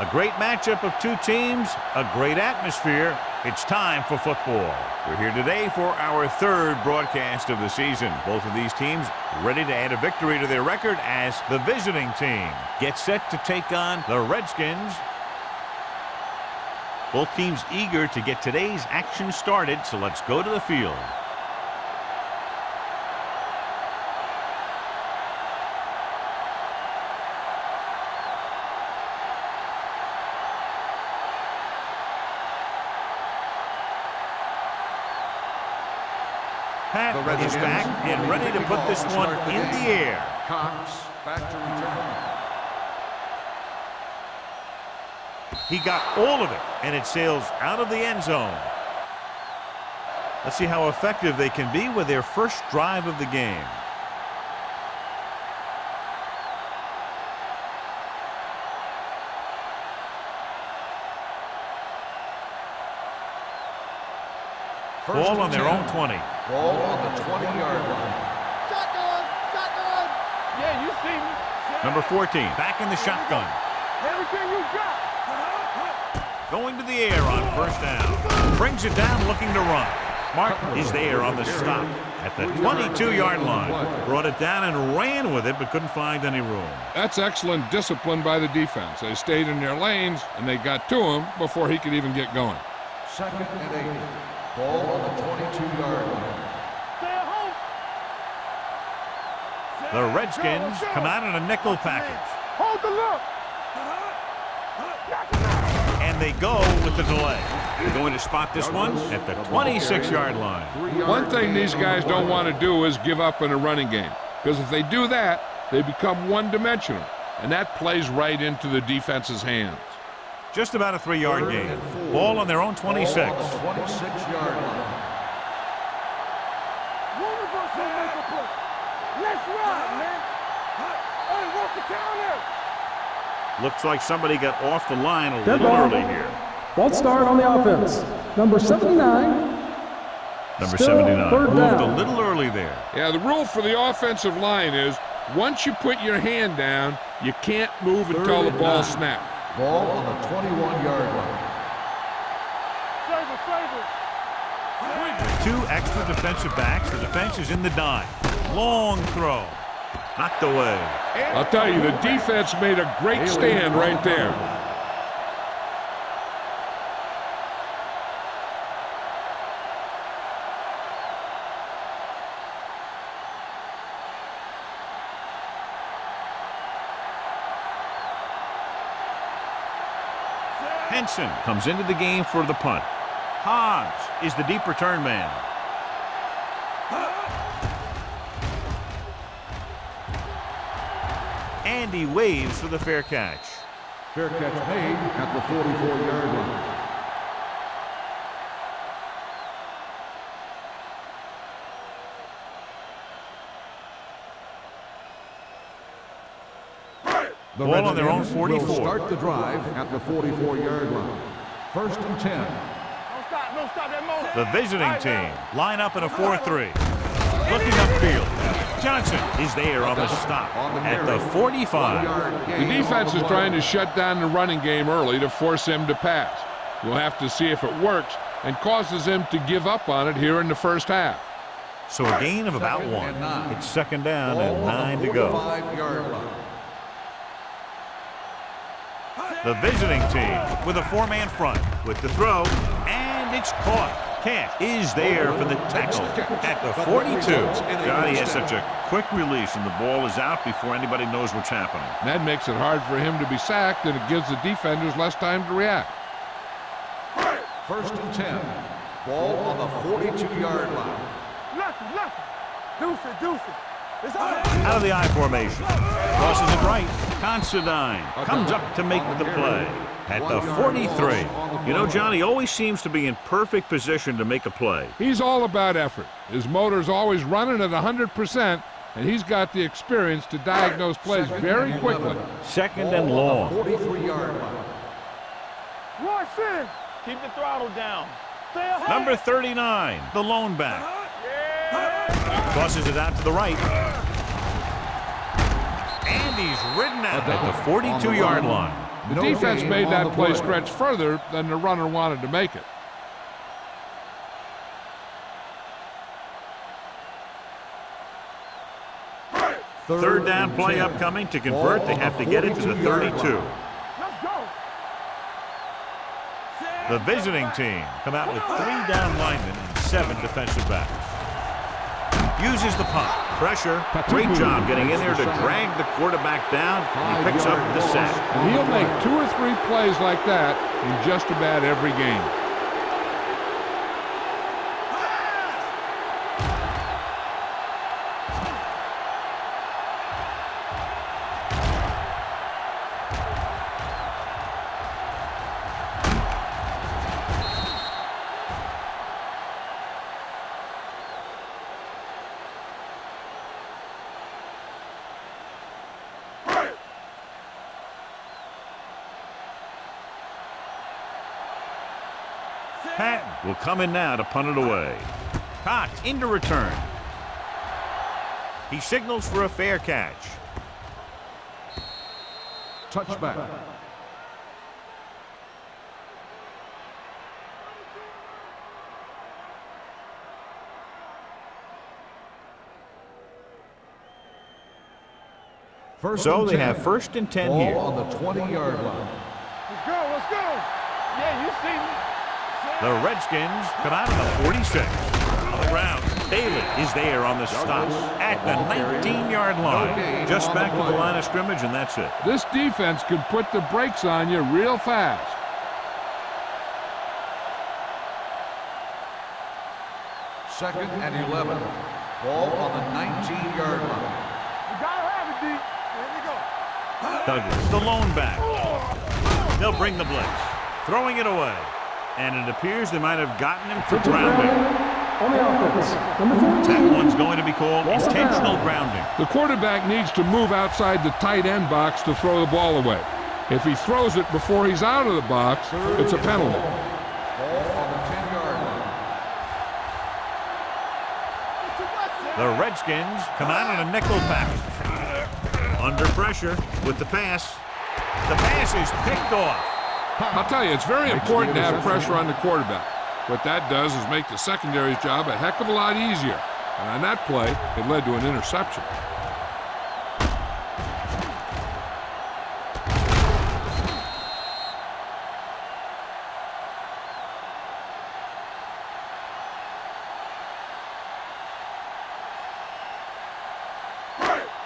A great matchup of two teams, a great atmosphere. It's time for football. We're here today for our third broadcast of the season. Both of these teams ready to add a victory to their record as the visiting team gets set to take on the Redskins. Both teams eager to get today's action started, so let's go to the field. Pat is back and ready to put this one in the air. Cox back to return. He got all of it, and it sails out of the end zone. Let's see how effective they can be with their first drive of the game. Ball on their own 20. Ball on the 20-yard line. Shotgun! Shotgun! Yeah, you see me. Number 14, back in the shotgun. Everything you got. Going to the air on first down. Brings it down looking to run. Martin is there on the stop at the 22-yard line. Brought it down and ran with it, but couldn't find any room. That's excellent discipline by the defense. They stayed in their lanes, and they got to him before he could even get going. 2nd and 8. Ball on the 22-yard line. The Redskins come out in a nickel package. Hold the look. And they go with the delay. They're going to spot this one at the 26-yard line. One thing these guys don't want to do is give up in a running game, because if they do that, they become one-dimensional, and that plays right into the defense's hands. Just about a 3-yard gain. Ball on their own 26. Ball on the 26-yard line. One of us will make a play. Let's ride, man. Hey, what's the counter? Looks like somebody got off the line a little early here. False start on the offense. Number 79. Number Still 79 third moved down. a little early there. Yeah, the rule for the offensive line is once you put your hand down, you can't move until the ball snaps. Ball on the 21-yard line. Two extra defensive backs. The defense is in the dime. Long throw. Knocked away. I'll tell you, the defense made a great stand right there. Henson comes into the game for the punt. Hobbs is the deep return man. And he waves for the fair catch. Fair catch made at the 44-yard line. The Ball on their own Redskins 44. will start the drive at the 44-yard line. 1st and 10. Don't stop that moment. The visiting team line up in a 4-3. Looking upfield. Johnson is there on the stop at the 45. The defense is trying to shut down the running game early to force him to pass. We'll have to see if it works and causes him to give up on it here in the first half. So a gain of about 1. It's 2nd down and 9 to go. 45-yard line. The visiting team with a 4-man front with the throw, and it's caught. Cash is there for the tackle at the 42. God, he has such a quick release, and the ball is out before anybody knows what's happening. That makes it hard for him to be sacked, and it gives the defenders less time to react. 1st and 10. Ball on the 42-yard line. Nothing. Deuce it. It's Out of the I formation. Crosses it right. Considine comes up to make the play at the 43. You know, John, he always seems to be in perfect position to make a play. He's all about effort. His motor's always running at 100%, and he's got the experience to diagnose plays very quickly. 2nd and long. 43-yard line. Rush in. Keep the throttle down. Stay ahead. Number 39, the lone back. Crosses it out to the right. And he's ridden out at the 42-yard line. The defense made that play stretch further than the runner wanted to make it. Third down play upcoming. To convert, they have to get it to the 32. Let's go. The visiting team come out with 3 down linemen and 7 defensive backs. Uses the punt. Pressure. Great job getting in there to drag the quarterback down. And he picks up the sack. And he'll make 2 or 3 plays like that in just about every game. Patton will come in now to punt it away. Cox into return. He signals for a fair catch. Touchback. So they have 1st and 10 here. On the 20-yard line. Let's go. Let's go. Yeah, you see me. The Redskins come out of the 46. On the ground, Bailey is there on the stop at the 19-yard line. Just back to the line of scrimmage, and that's it. This defense can put the brakes on you real fast. Second and 11. Ball on the 19-yard line. You gotta have it, D. Here we go. Douglas, the lone back. They'll bring the blitz. Throwing it away. And it appears they might have gotten him for grounding. On the offense, number 14. That one's going to be called intentional grounding. The quarterback needs to move outside the tight end box to throw the ball away. If he throws it before he's out of the box, it's a penalty. Ball on the 10-yard line. The Redskins come out on a nickel package. Under pressure with the pass. The pass is picked off. I'll tell you, it's very important to have pressure on the quarterback. What that does is make the secondary's job a heck of a lot easier. And on that play, it led to an interception.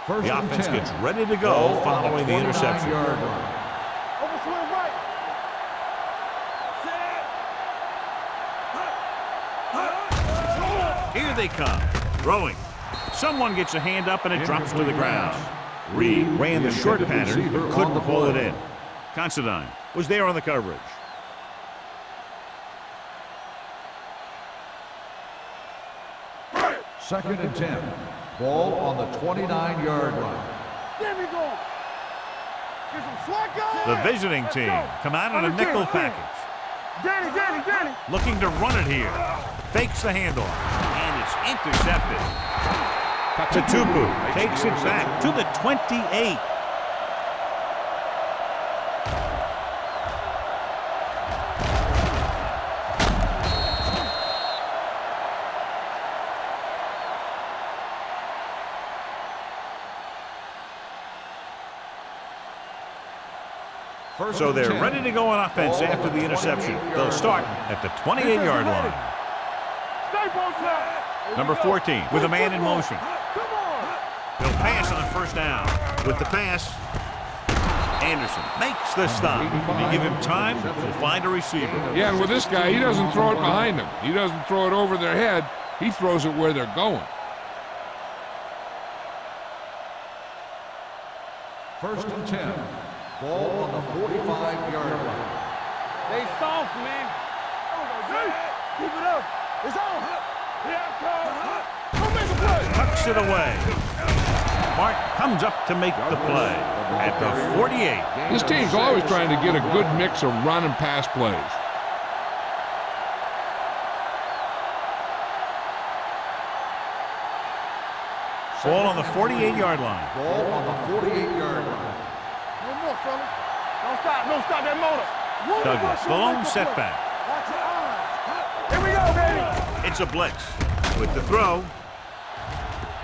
The offense gets ready to go following the interception. Overswing right. Here they come. Throwing. Someone gets a hand up and it drops to the ground. Reed ran the short pattern but couldn't pull it in. Considine was there on the coverage. Second and 10. Ball on the 29-yard line. There we go. Get some slack on. The visiting team come out on a nickel package. Danny. Looking to run it here. Fakes the handoff. And it's intercepted. Tatupu takes it back to the 28. So they're ready to go on offense after the interception. They'll start at the 28-yard line. Number 14 with a man in motion. He'll pass on first down. With the pass, Anderson makes the stop. If you give him time, he'll find a receiver. Yeah, and with this guy, he doesn't throw it behind them. He doesn't throw it over their head. He throws it where they're going. First and 10. Ball on the 45-yard line. They soft, man. Keep it up. It's on. Go make a play. Tucks it away. Mark comes up to make the play at the 48. This team's always trying to get a good mix of run and pass plays. Ball on the 48-yard line. Ball on the 48-yard line. One more, fella. Don't stop. Don't stop that motor. Douglas, the lone setback. Watch your eyes. Here we go, baby. It's a blitz. With the throw.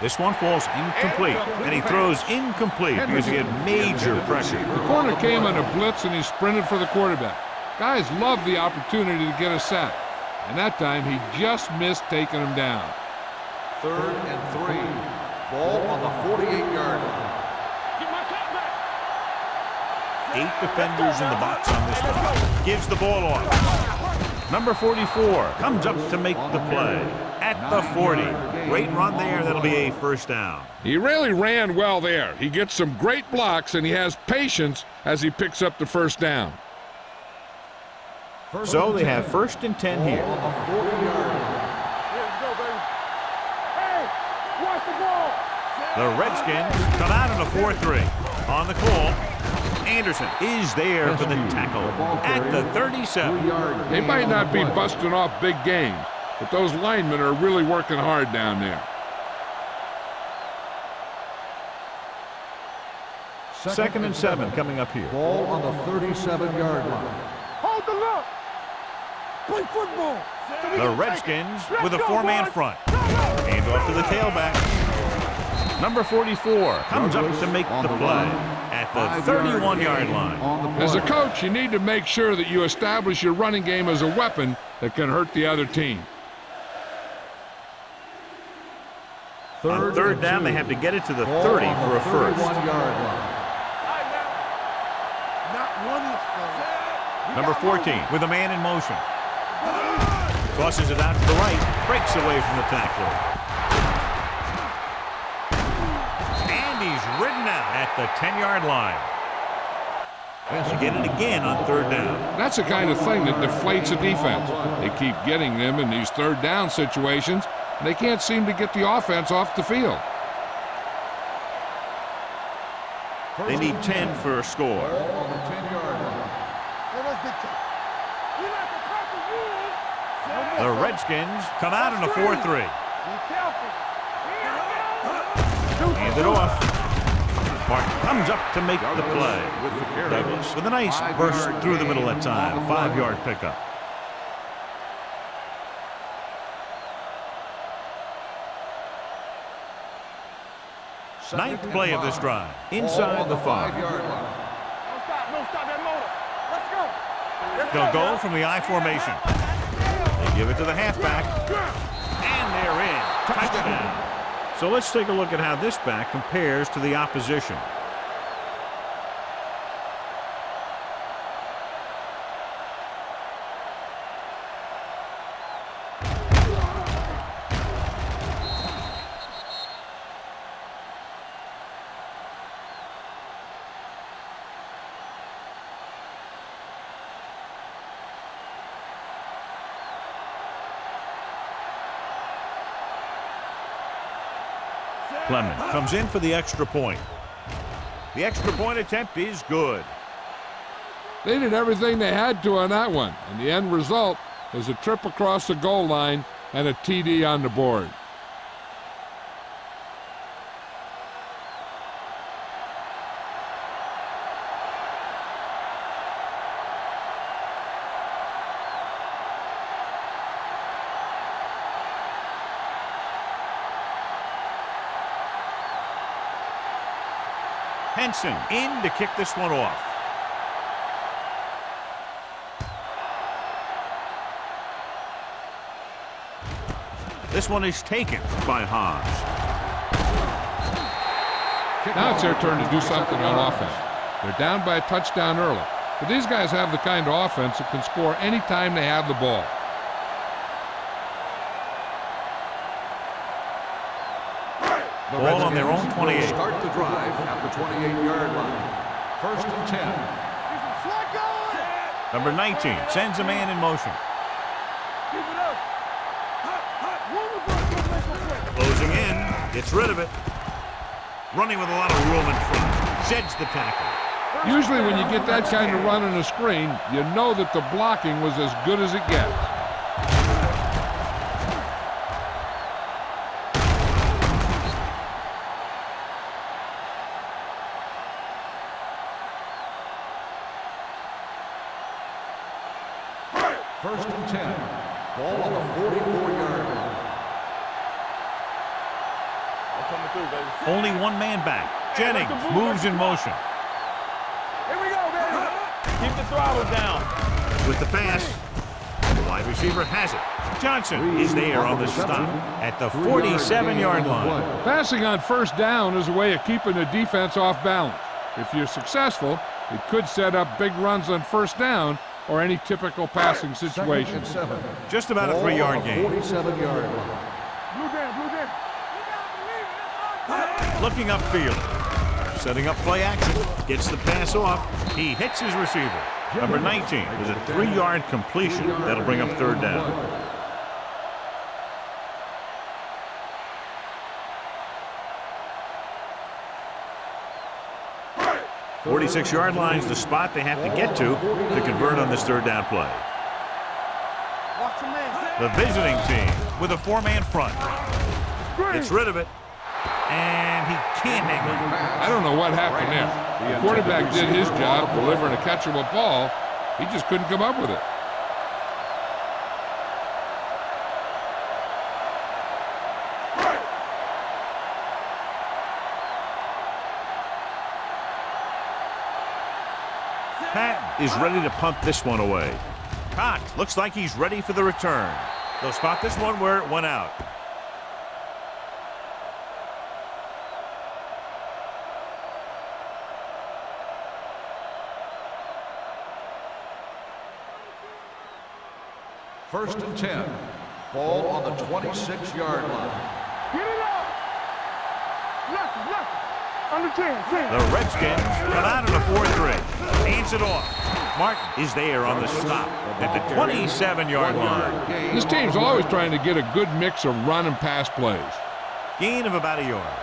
This one falls incomplete. And he throws incomplete because he had major pressure. The corner came on a blitz and he sprinted for the quarterback. Guys love the opportunity to get a sack. And that time he just missed taking him down. 3rd and 3. Ball on the 48-yard line. Get my cat back. 8 defenders in the box on this one. Gives the ball off. Number 44 comes up to make the play at the 40. Great run there. That'll be a first down. He really ran well there. He gets some great blocks and he has patience as he picks up the first down. So they have 1st and 10 here. On the 40-yard line. Here we go, baby. Hey, watch the ball. The Redskins come out in a 4-3. On the call, Anderson is there for the tackle at the 37. They might not be busting off big games, but those linemen are really working hard down there. 2nd and 7 coming up here. Ball on the 37-yard line. Hold the look. Play football. The Redskins with a 4-man front. Hand off to the tailback. Number 44 comes up to make the play at the 31-yard line. As a coach, you need to make sure that you establish your running game as a weapon that can hurt the other team. On 3rd down, they have to get it to the 30 for a first. Number 14 with a man in motion. Tosses it out to the right, breaks away from the tackler. And he's ridden out at the 10-yard line. They get it again on 3rd down. That's the kind of thing that deflates a defense. They keep getting them in these 3rd down situations, and they can't seem to get the offense off the field. They need 10 for a score. On the 10-yard line. The Redskins come out in a 4-3. Hand it off. Martin comes up to make the play. Douglas with a nice burst through the middle that time. 5-yard pickup. Ninth play of this drive. Inside the 5. Yard line. Don't stop that motor. Let's go. They'll go from the I formation. They give it to the halfback. And they're in. Touchdown. So let's take a look at how this back compares to the opposition. Clement comes in for the extra point. The extra point attempt is good. They did everything they had to on that one, and the end result is a trip across the goal line and a TD on the board. Henson in to kick this one off. This one is taken by Haas. Now it's their turn to do something on offense. They're down by a touchdown early, but these guys have the kind of offense that can score anytime they have the ball. Ball on their own 28. Start the drive at the 28-yard line. 1st and 10. Number 19 sends a man in motion. Closing in, gets rid of it. Running with a lot of room in front. Sheds the tackle. Usually when you get that kind of run on a screen, you know that the blocking was as good as it gets. First and 10. Ball on the 44-yard line. Only one man back. Jennings moves in motion. Here we go, baby. Keep the throttle down. With the pass, the wide receiver has it. Johnson is there on the stop at the 47-yard line. Passing on first down is a way of keeping the defense off balance. If you're successful, it could set up big runs on first down or any typical passing situation. Just about a 3-yard gain. 47-yard line. Blue down, blue down. Looking upfield. Setting up play action. Gets the pass off. He hits his receiver. Number 19 is a 3-yard completion. That'll bring up third down. 46-yard line is the spot they have to get to convert on this third down play. The visiting team with a 4-man front. Gets rid of it. And he can't hang on. I don't know what happened there. The quarterback did his job delivering a catchable ball. He just couldn't come up with it. Pat is ready to punt this one away. Cox looks like he's ready for the return. They'll spot this one where it went out. First and 10. Ball on the 26-yard line. Get it up. Left, under 10. The Redskins come out in a 4-3. Hands it off. Martin is there on the stop at the 27-yard line. This team's always trying to get a good mix of run and pass plays. Gain of about a yard.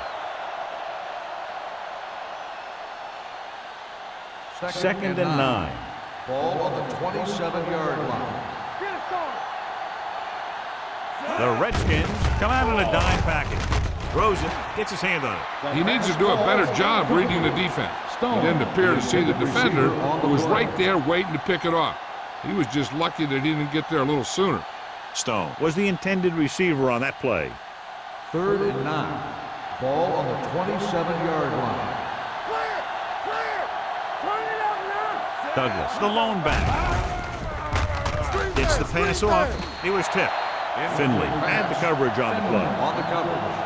Second and 9. Ball on the 27-yard line. The Redskins come out in a dime package. Throws it, gets his hand on it. He needs to do a better job reading the defense. He didn't appear to see the defender, who was right there waiting to pick it off. He was just lucky that he didn't get there a little sooner. Stone was the intended receiver on that play. Third and 9. Ball on the 27-yard line. Douglas, the lone back. Gets the pass off. He was tipped. Finley had the coverage on the play. On the coverage.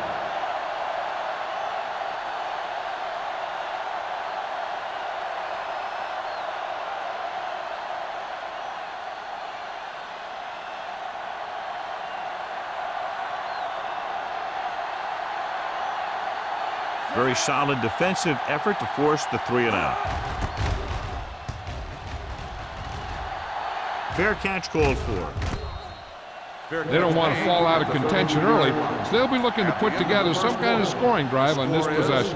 Very solid defensive effort to force the 3-and-out. Fair catch called for. They don't want to fall out of contention early, so they'll be looking to put together some kind of scoring drive on this possession.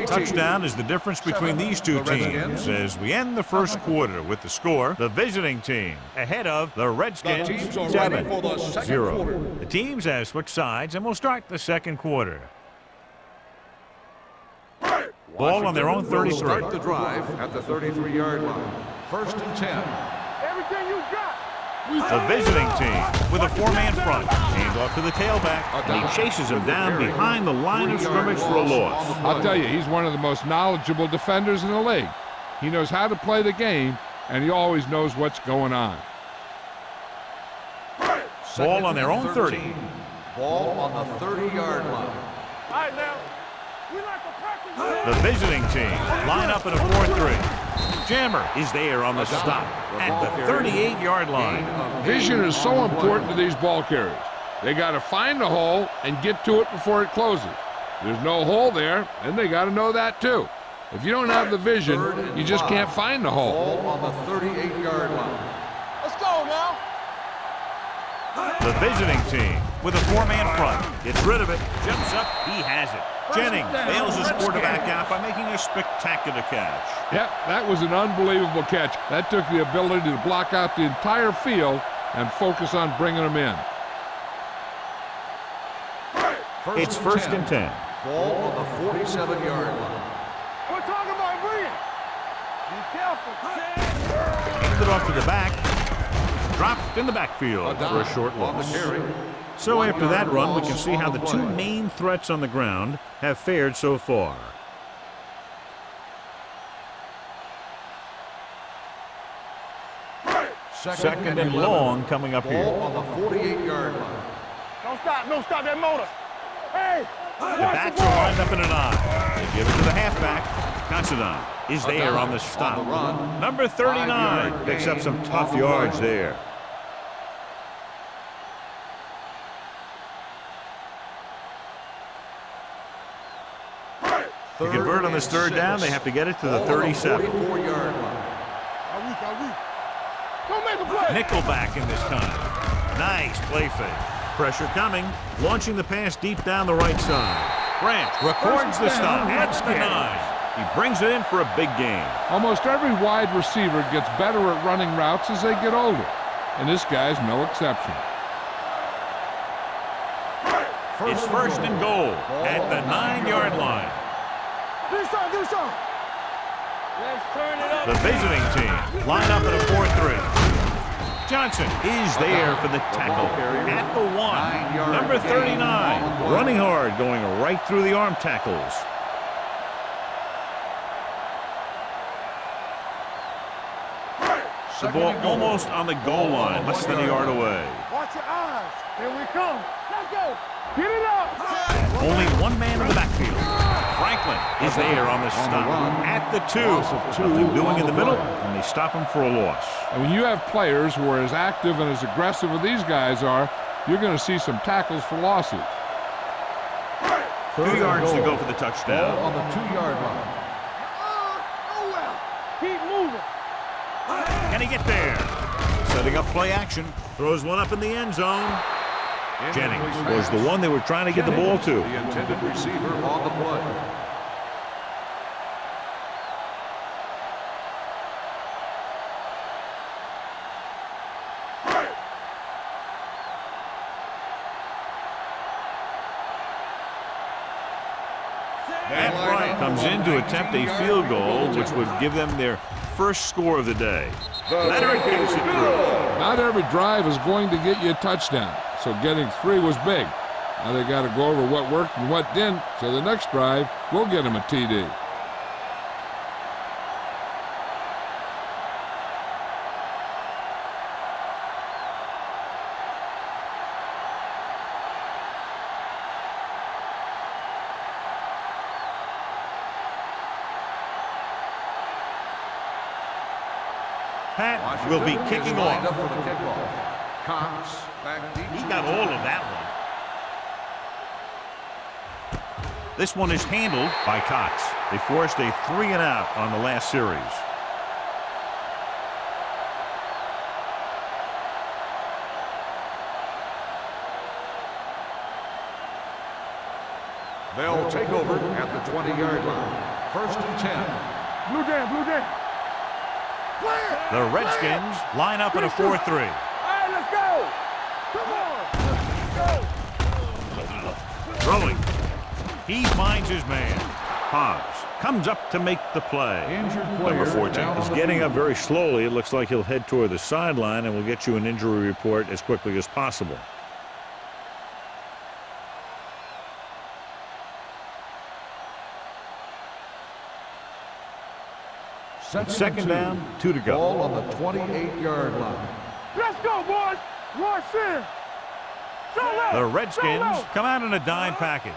Touchdown is the difference between these two teams as we end the first quarter with the score, the visiting team ahead of the Redskins 7-0. The teams have switched sides and will start the second quarter. Ball on their own 33. Start the drive at the 33-yard line. First and 10. Everything you got. The visiting team with a 4-man front. Hands off to the tailback, and he chases him down behind the line of scrimmage for a loss. I'll tell you, he's one of the most knowledgeable defenders in the league. He knows how to play the game, and he always knows what's going on. Ball on their own 30. Ball on the 30-yard line. All right, now. We like to practice. The visiting team line up in a 4-3. Jammer is there on the stop at the 38-yard line. Vision is so important to these ball carriers. They got to find the hole and get to it before it closes. There's no hole there, and they got to know that too. If you don't have the vision, you just can't find the hole. Ball on the 38-yard line. Let's go now. The visiting team with a 4-man front gets rid of it, jumps up, he has it. Jennings bails his quarterback out by making a spectacular catch. Yep, that was an unbelievable catch. That took the ability to block out the entire field and focus on bringing them in. It's first and 10. Ball on the 47-yard line. We're talking about Rhea. Be careful. Hands it off to the back. Dropped in the backfield for a short on the loss. carry. So after that run, we can loss see how on the the two play. main threats on the ground have fared so far. Second and long coming up Ball here. on the 48-yard line. Don't stop. Don't stop that motor. Hey. The backs are lined up in an I. They give it to the halfback. Considine is there on the stop. On the run. Number 39 5-yard picks up gain some on tough the yards play. there. To convert on this third down, they have to get it to the 37. 44-yard line. Don't make a play. Nickelback in this time. Nice play fake. Pressure coming. Launching the pass deep down the right side. Branch records the stop at the 9. He brings it in for a big gain. Almost every wide receiver gets better at running routes as they get older, and this guy's no exception. It's first and goal at the 9-yard line. Do something. Let's turn it up. The visiting team line up in a 4-3. Johnson is there for the tackle at the 1. 9-yard Number gain 39 on the play. running hard, going right through the arm tackles. The ball almost on the goal line, less than a yard away. Watch your eyes. Here we come. Let's go. Get it up. Only one man in the backfield. Franklin is there on the stop at the 2. Nothing doing in the middle, and they stop him for a loss. And when you have players who are as active and as aggressive as these guys are, you're going to see some tackles for losses. 2 Third and yards to goal. go for the Ball touchdown. on the 2-yard line. Keep moving. Can he get there? Setting up play action. Throws one up in the end zone. Jennings was the one they were trying to get the ball to. The intended receiver on the play. Matt Bryant comes in to attempt a field goal, which would give them their first score of the day. Leonard gets it through. Not every drive is going to get you a touchdown, so getting 3 was big. Now they got to go over what worked and what didn't, so the next drive will get them a TD. Pat will be kicking Lined off. up for the kickoff. Cox back deep. He got all of that one. This one is handled by Cox. They forced a 3-and-out on the last series. They'll take over at the 20-yard line. First and 10. Blue jam. The Redskins line up in a 4-3. All right, let's go. Come on. Throwing. He finds his man. Hobbs comes up to make the play. Injured player Number 14 down is on the getting up field. very slowly. It looks like he'll head toward the sideline, and we'll get you an injury report as quickly as possible. Second down, 2 to go. Ball on the 28-yard line. Let's go, boys. Rush in. The Redskins come out in a dime package.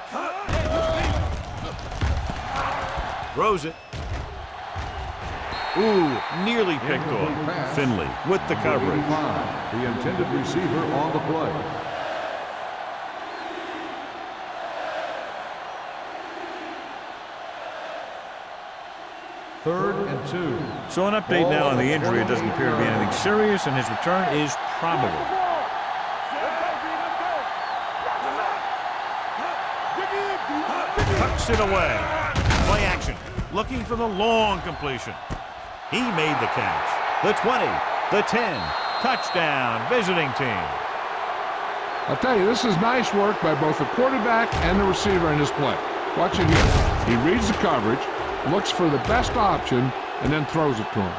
Throws it. Ooh, nearly picked Incomplete off. pass. Finley with the coverage. 85, the intended receiver on the play. Third and 2. So an update now on the injury. It doesn't appear to be anything serious, and his return is probable. Tucks it away. Play action. Looking for the long completion. He made the catch. The 20, the 10. Touchdown, visiting team. I'll tell you, this is nice work by both the quarterback and the receiver in this play. Watch it here. He reads the coverage, looks for the best option, and then throws it to him.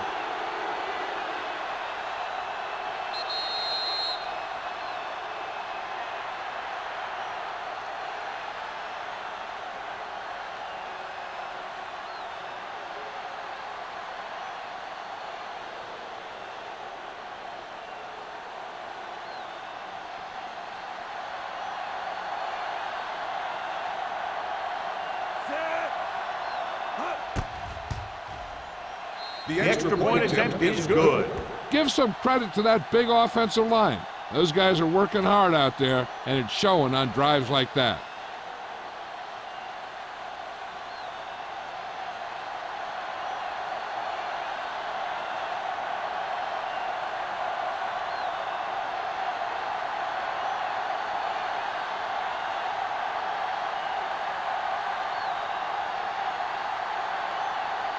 The extra point attempt is good. Give some credit to that big offensive line. Those guys are working hard out there, and it's showing on drives like that.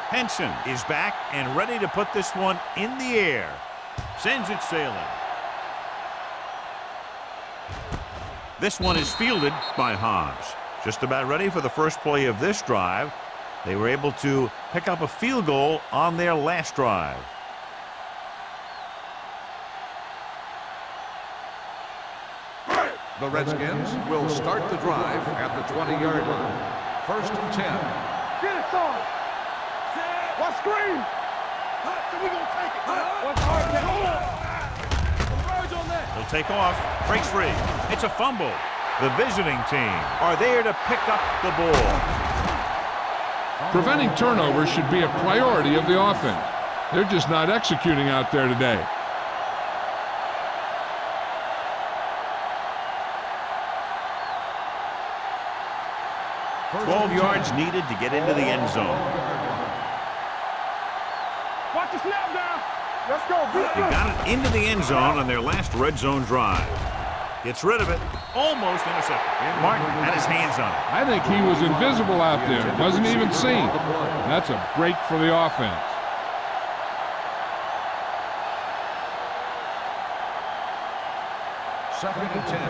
Henson is back and ready to put this one in the air. Sends it sailing. This one is fielded by Hobbs. Just about ready for the first play of this drive. They were able to pick up a field goal on their last drive. The Redskins will start the drive at the 20-yard line. 1st and 10. Get it, son. What screen? So we gonna take it. What's hard now? Hold on. Converge on that. He'll take off. Breaks free. It's a fumble. The visiting team are there to pick up the ball. Preventing turnovers should be a priority of the offense. They're just not executing out there today. First 12 yards needed to get into the end zone. Watch the snap down. Let's go. They got it into the end zone on their last red zone drive. Gets rid of it. Almost intercepted. Martin had his hands on it. I think he was invisible out there. Wasn't even seen. That's a break for the offense. Second and 10.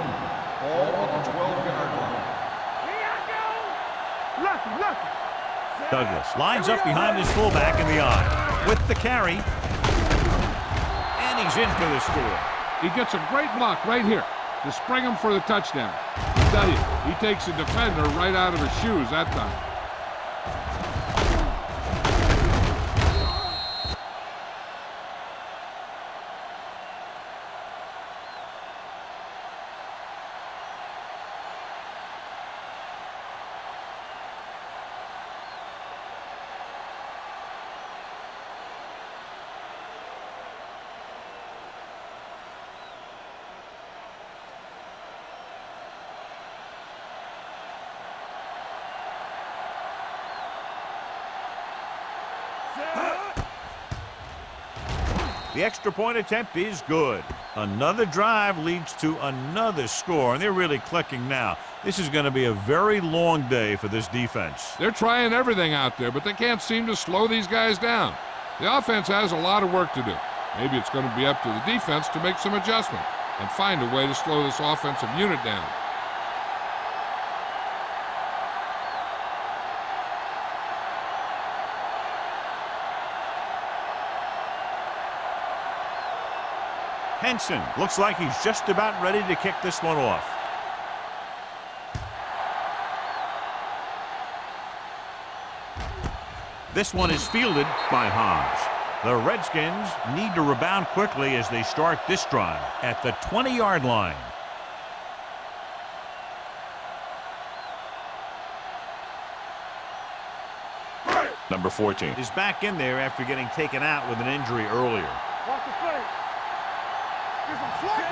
Ball on the 12-yard line. Here I go. Lucky. Douglas lines up behind his fullback in the eye with the carry. And he's in for the score. He gets a great block right here to spring him for the touchdown. I tell you, he takes a defender right out of his shoes that time. The extra point attempt is good. Another drive leads to another score, and they're really clicking now. This is going to be a very long day for this defense. They're trying everything out there, but they can't seem to slow these guys down. The offense has a lot of work to do. Maybe it's going to be up to the defense to make some adjustment and find a way to slow this offensive unit down. Henson looks like he's just about ready to kick this one off. This one is fielded by Hobbs. The Redskins need to rebound quickly as they start this drive at the 20-yard line. Number 14 is back in there after getting taken out with an injury earlier. Watch the play.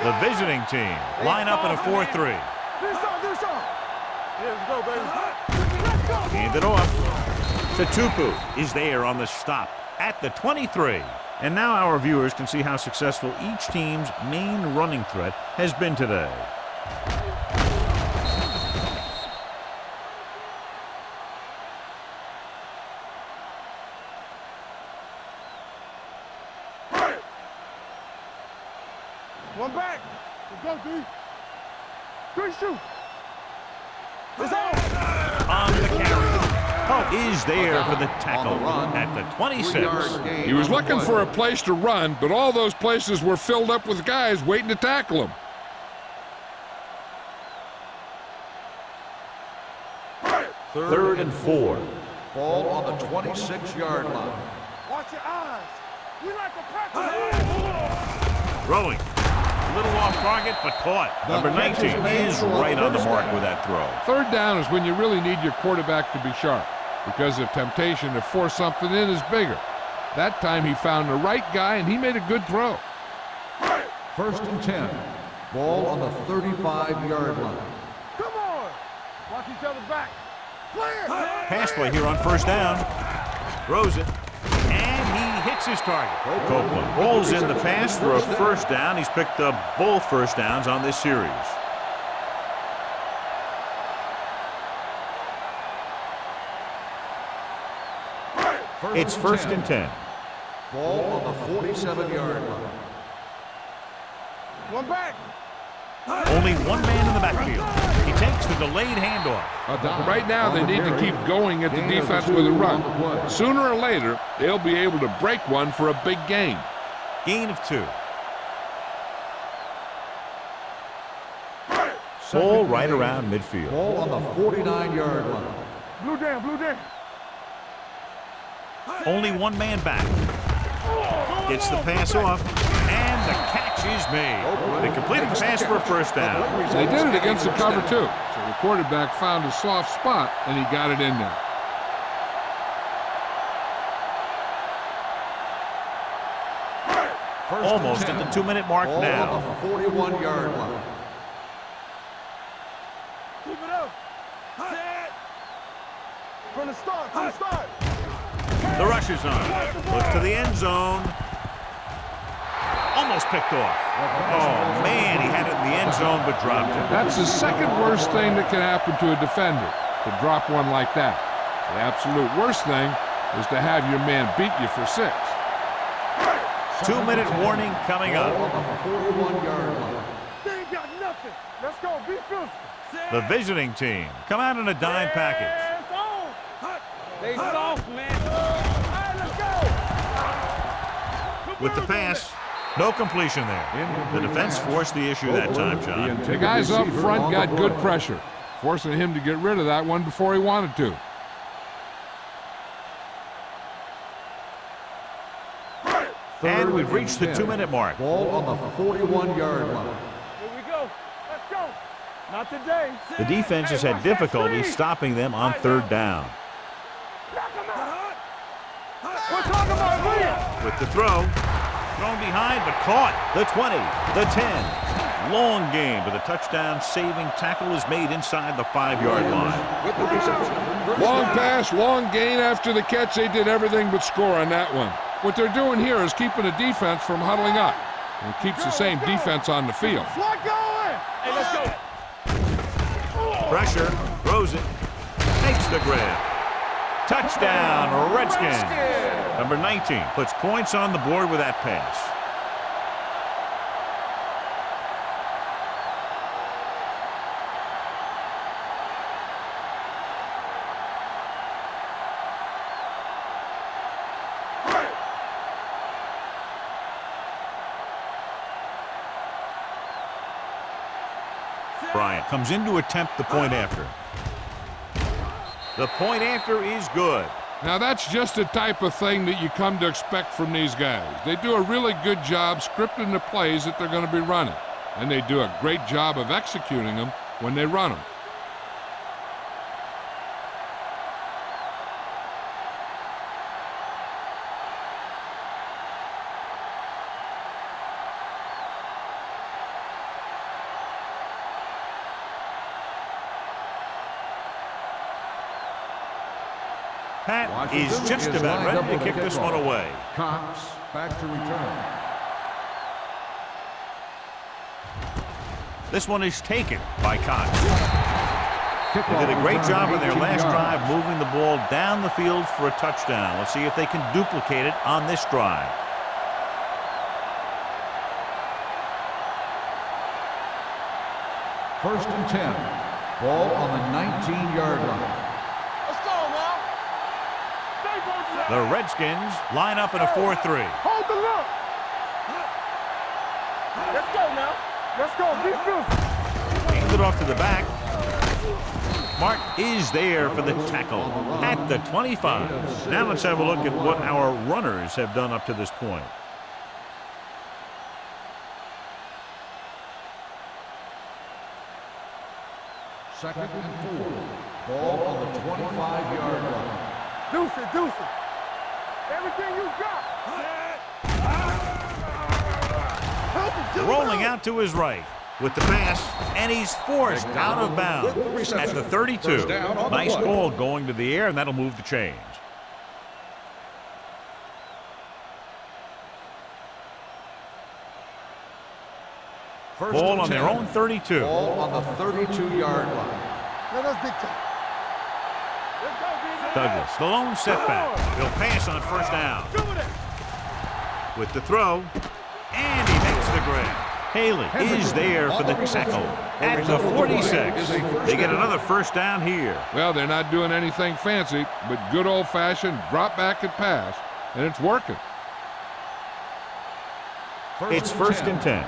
The visiting team line up in a 4-3. Do some. Here we go, baby. Let's go. Hand it off. Tupu is there on the stop at the 23. And now our viewers can see how successful each team's main running threat has been today. One back. Let's go, D. 3 shoot. It's on. On the carry. Pope is there for the tackle at the 26. He was looking for a place to run, but all those places were filled up with guys waiting to tackle him. Third and 4. Ball on the 26-yard line. Watch your eyes. We like to practice. Throwing. A little off target, but caught. Number 19 is right on the mark with that throw. Third down is when you really need your quarterback to be sharp because the temptation to force something in is bigger. That time he found the right guy, and he made a good throw. 1st and 10. Ball on the 35-yard line. Come on. Watch each other back. Clear. Pass play here on 1st down. Throws it. And he hits his target. Copeland rolls in the pass for a 1st down. He's picked up both 1st downs on this series. It's 1st and 10. Ball on the 47-yard line. One back. Only one man in the backfield. He takes the delayed handoff. Right now, they need to keep going at the defense with a run. Sooner or later, they'll be able to break one for a big gain. Gain of 2. Ball right around midfield. Ball on the 49-yard line. Blue down, blue down. Only one man back. Gets the pass off, and the catch is made. They completed the pass for a 1st down. They did it against the cover, too. So the quarterback found a soft spot, and he got it in there. Almost at the 2-minute mark Ball now. on the 41-yard line. Keep it up. Set. From the start, from the start. The rush is on. Looks to the end zone. Almost picked off. Oh, man, he had it in the end zone but dropped it. That's the second worst thing that can happen to a defender, to drop one like that. The absolute worst thing is to have your man beat you for 6. 2-minute warning coming up. Ball on the 41-yard line. They ain't got nothing. Let's go. Be physical. The visiting team come out in a dime package. It's on. They soft, man. All right, let's go. With the pass, no completion there. The defense forced the issue that time, John. The guys up front got good pressure, forcing him to get rid of that one before he wanted to. And we've reached the 2-minute mark. Ball on the 41-yard line. Here we go. Let's go. Not today. The defense has had difficulty stopping them on 3rd down. Knock him out. We're talking about win. With the throw, thrown behind but caught. The 20, the 10. Long game, but the touchdown-saving tackle is made inside the 5-yard line. With the reception. Long pass, long gain after the catch. They did everything but score on that one. What they're doing here is keeping the defense from huddling up. And it keeps the same defense on the field. Slot going. Hey, let's go. Pressure, throws it, makes the grab. Touchdown, Redskins. Number 19 puts points on the board with that pass. Bryant comes in to attempt the point after. The point after is good. Now that's just the type of thing that you come to expect from these guys. They do a really good job scripting the plays that they're going to be running. And they do a great job of executing them when they run them. Pat is just about ready to kick this one away. Cox back to return. This one is taken by Cox. They did a great job on their last drive moving the ball down the field for a touchdown. Let's see if they can duplicate it on this drive. First and 10. Ball on the 19-yard line. The Redskins line up in a 4-3. Hold the look. Let's go now. Let's go. Be physical. Hands it off to the back. Mark is there for the tackle at the 25. Now let's have a look at what our runners have done up to this point. Second and 4. Ball on the 25-yard line. Deuce it, deuce it. Everything you got. Rolling out to his right with the pass, and he's forced out of bounds at the 32. Nice ball going to the air, and that'll move the chains. Ball on their own 32. Ball on the 32-yard line. Let us dictate. Let's go, D-Man. Douglas, the lone setback. He'll pass on first down. With the throw, and he makes the grab. Haley is there for the tackle at the 46. They get another first down here. Well, they're not doing anything fancy, but good old-fashioned drop back and pass, and it's working. It's first and 10.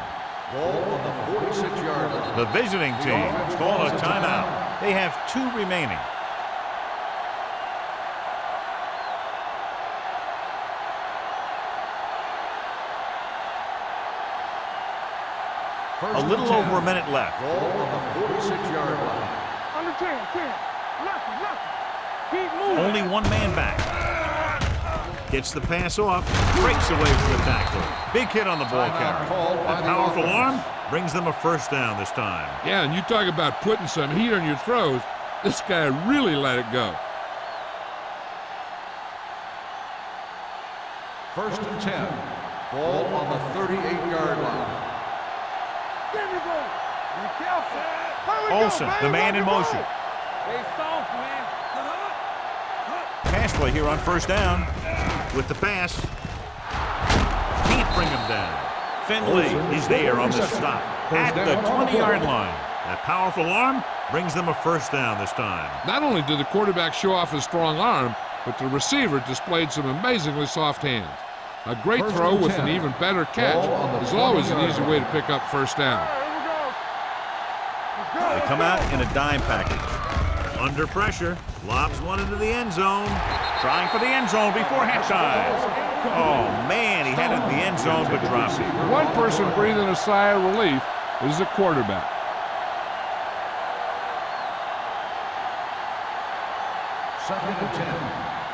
Ball on the 46-yard line. The visiting team call a timeout. They have 2 remaining. A little over a minute left. Ball on the 46-yard line. Under 10. Lucky. Keep moving. Only one man back. Gets the pass off, breaks away from the tackler. Big hit on the ball carrier. A powerful arm brings them a first down this time. Yeah, and you talk about putting some heat on your throws. This guy really let it go. First and 10. Ball on the 38-yard line. There we go. Be careful. Here we Olsen, go, the man in motion. Stay soft, man. Pass play here on first down. With the pass. Can't bring him down. Finley is there on the stop at the 20-yard line. That powerful arm brings them a first down this time. Not only did the quarterback show off his strong arm, but the receiver displayed some amazingly soft hands. A great throw with an even better catch is always an easy way to pick up first down. They come out in a dime package. Under pressure, lobs one into the end zone. Trying for the end zone before halftime. Oh, man, he had it in the end zone but dropped it. One person breathing a sigh of relief is the quarterback. Second and 10.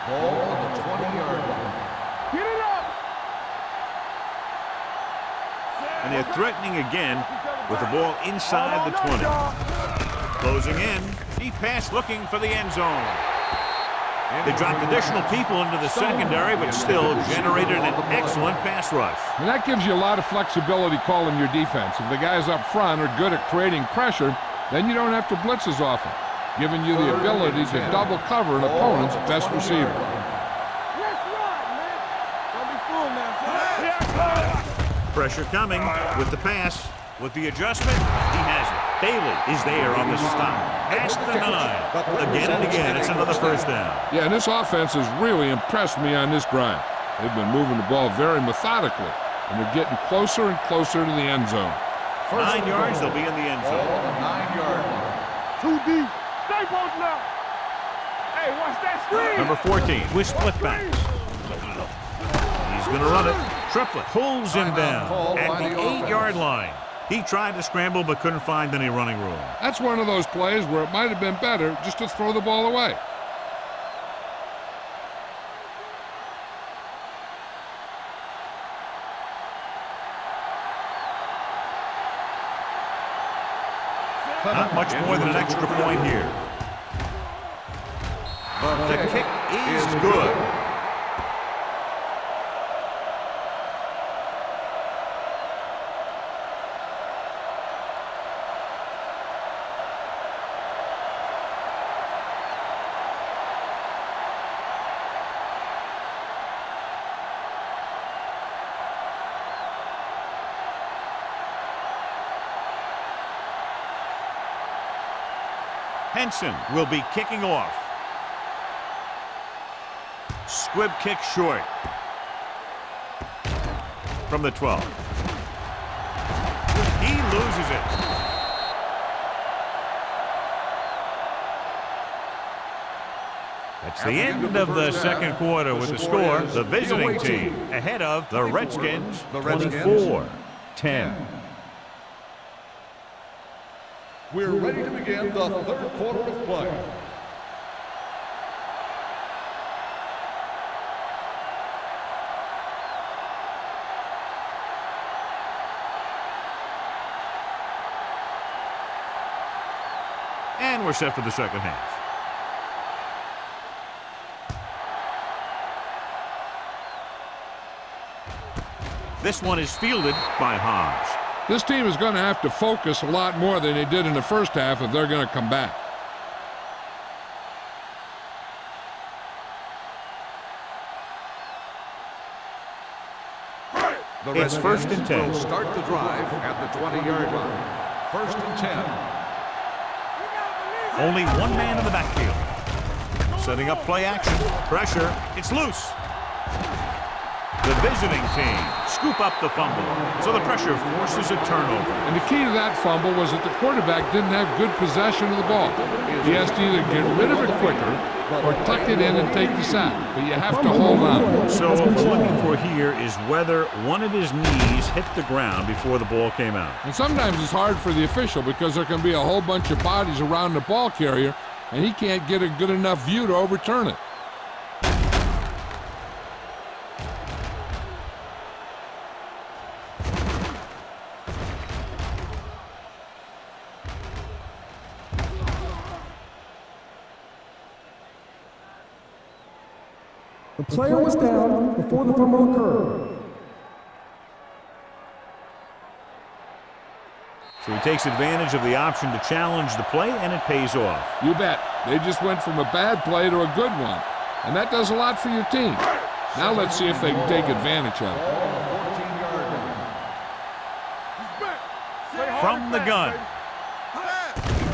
Ball on the 20-yard line. Get it up. And they're threatening again with the ball inside the 20. Closing in, he passed looking for the end zone. They dropped additional people into the secondary, but still generated an excellent pass rush. And that gives you a lot of flexibility calling your defense. If the guys up front are good at creating pressure, then you don't have to blitz as often, giving you the ability to double cover an opponent's best receiver. Let's run, man. Don't be fooled now. Pressure coming with the pass. With the adjustment, he has it. Bailey is there on the stop. Past the 9. Again and again, it's another first down. Yeah, and this offense has really impressed me on this drive. They've been moving the ball very methodically, and they're getting closer and closer to the end zone. 9 yards, they'll be in the end Ball zone. on the 9-yard line. Too deep. Stay posted up. Hey, watch that screen. Number 14 with split backs. He's going to run it. Triplett pulls him down at the 8-yard line. He tried to scramble but couldn't find any running room. That's one of those plays where it might have been better just to throw the ball away. Not much more than an extra point here. The kick is good. Henson will be kicking off. Squib kick short. From the 12. He loses it. That's the end of the second quarter with the score. The visiting team ahead of the Redskins, 24-10. We're ready to begin the third quarter of play. And we're set for the second half. This one is fielded by Hobbs. This team is going to have to focus a lot more than they did in the first half if they're going to come back. It's first and 10. Will start the drive at the 20-yard line. First and 10. Only one man in the backfield. Setting up play action. Pressure. It's loose. The visiting team scoop up the fumble, so the pressure forces a turnover. And the key to that fumble was that the quarterback didn't have good possession of the ball. He has to either get rid of it quicker or tuck it in and take the sack, but you have to hold on. So what we're looking for here is whether one of his knees hit the ground before the ball came out. And sometimes it's hard for the official because there can be a whole bunch of bodies around the ball carrier, and he can't get a good enough view to overturn it. The player was down before the fumble occurred. So he takes advantage of the option to challenge the play, and it pays off. You bet. They just went from a bad play to a good one, and that does a lot for your team. Now let's see if they can take advantage of it. From the gun.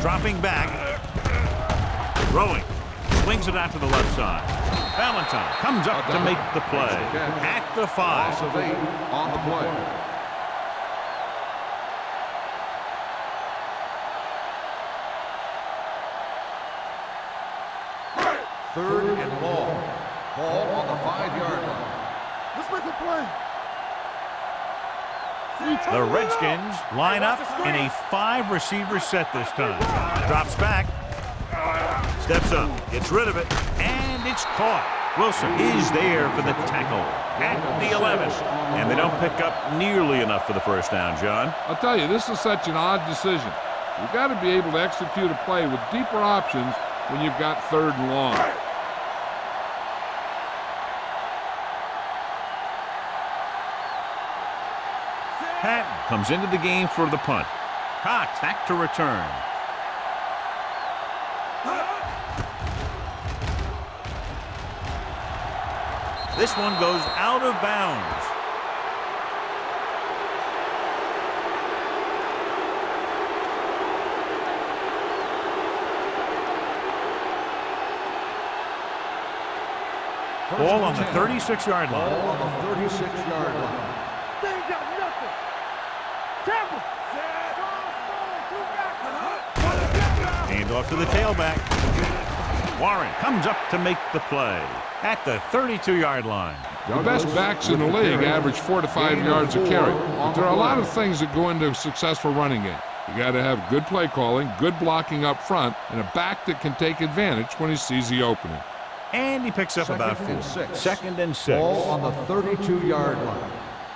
Dropping back. Throwing. Swings it out to the left side. Valentine comes up to make the play at the 5. Loss of 8 on the play. Third and long. Ball on the 5-yard line. Let's make a play. The Redskins line up in a 5-receiver set this time. Drops back. Steps up. Gets rid of it. And it's caught. Wilson is there for the tackle at the 11. And they don't pick up nearly enough for the first down, John. I'll tell you, this is such an odd decision. You've got to be able to execute a play with deeper options when you've got third and long. Patton comes into the game for the punt. Cox back to return. This one goes out of bounds. Ball on the 36-yard line. Ball on the 36-yard line. They ain't got nothing. Tampa. Hand off to the tailback. Warren comes up to make the play at the 32-yard line. The best backs in the league average 4 to 5 yards a carry. But there are a lot of things that go into a successful running game. You got to have good play calling, good blocking up front, and a back that can take advantage when he sees the opening. And he picks up about 4. 2nd and 6. Ball on the 32-yard line.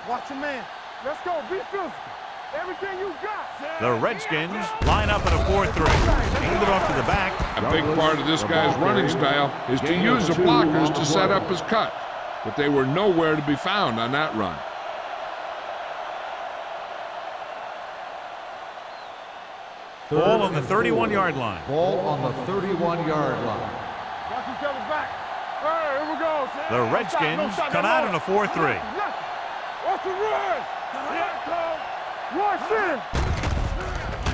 Watch your man. Let's go. Be physical. Everything you got. The Redskins line up in a 4-3. Hand it off to the back. A big part of this guy's running style is to use the blockers to set up his cut. But they were nowhere to be found on that run. Ball on the 31-yard line. Ball on the 31-yard line. Watch each other's back. Hey, here we go. The Redskins come out in a 4-3. Watch the run. Watch it.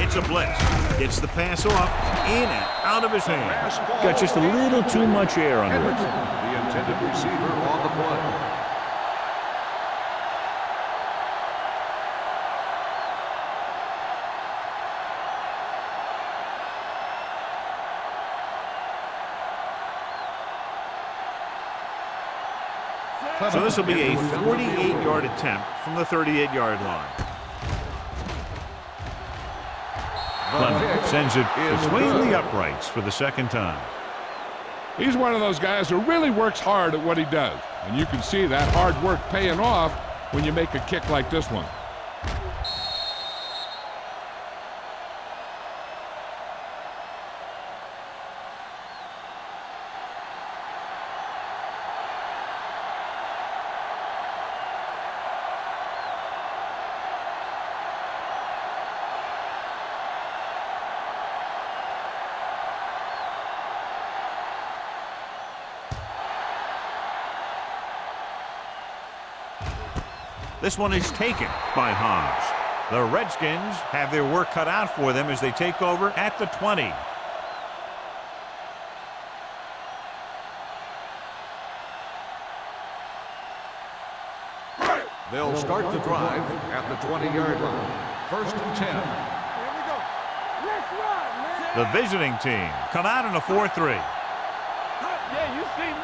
It's a blitz. Gets the pass off, in and out of his hand. Got just a little too much air under it. The intended receiver on the play. So this will be a 48-yard attempt from the 38-yard line. Clement sends it between the uprights for the second time. He's one of those guys who really works hard at what he does. And you can see that hard work paying off when you make a kick like this one. This one is taken by Hobbs. The Redskins have their work cut out for them as they take over at the 20. They'll start the drive at the 20-yard line. 1st and 10. Here we go. Let's run, man. The visiting team come out in a 4-3. Yeah, you see me.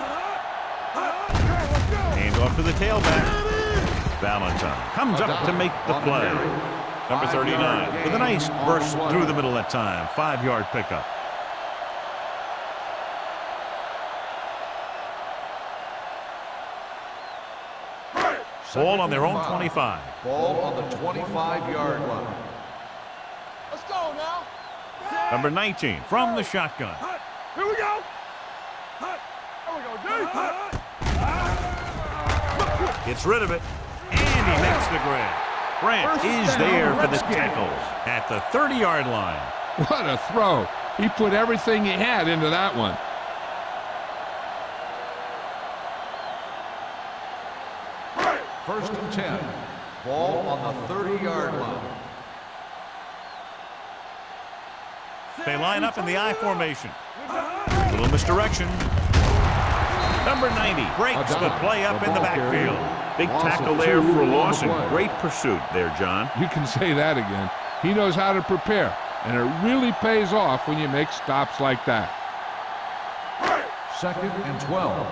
Let's go. Hand off to the tailback. Valentine comes up to make the play. Number 39 with a nice burst through the middle that time. 5-yard pickup. Ball on their own 25. Ball on the 25-yard line. Let's go now. Number 19 from the shotgun. Here we go. There we go, dude. Gets rid of it, and he makes the grab. Grant is there for the tackle at the 30-yard line. What a throw. He put everything he had into that one. First and 10. Ball on the 30-yard line. They line up in the I formation. Little misdirection. Number 90 breaks the play up in the backfield. Big tackle there for a loss and great pursuit there, John. You can say that again. He knows how to prepare, and it really pays off when you make stops like that. 2nd and 12.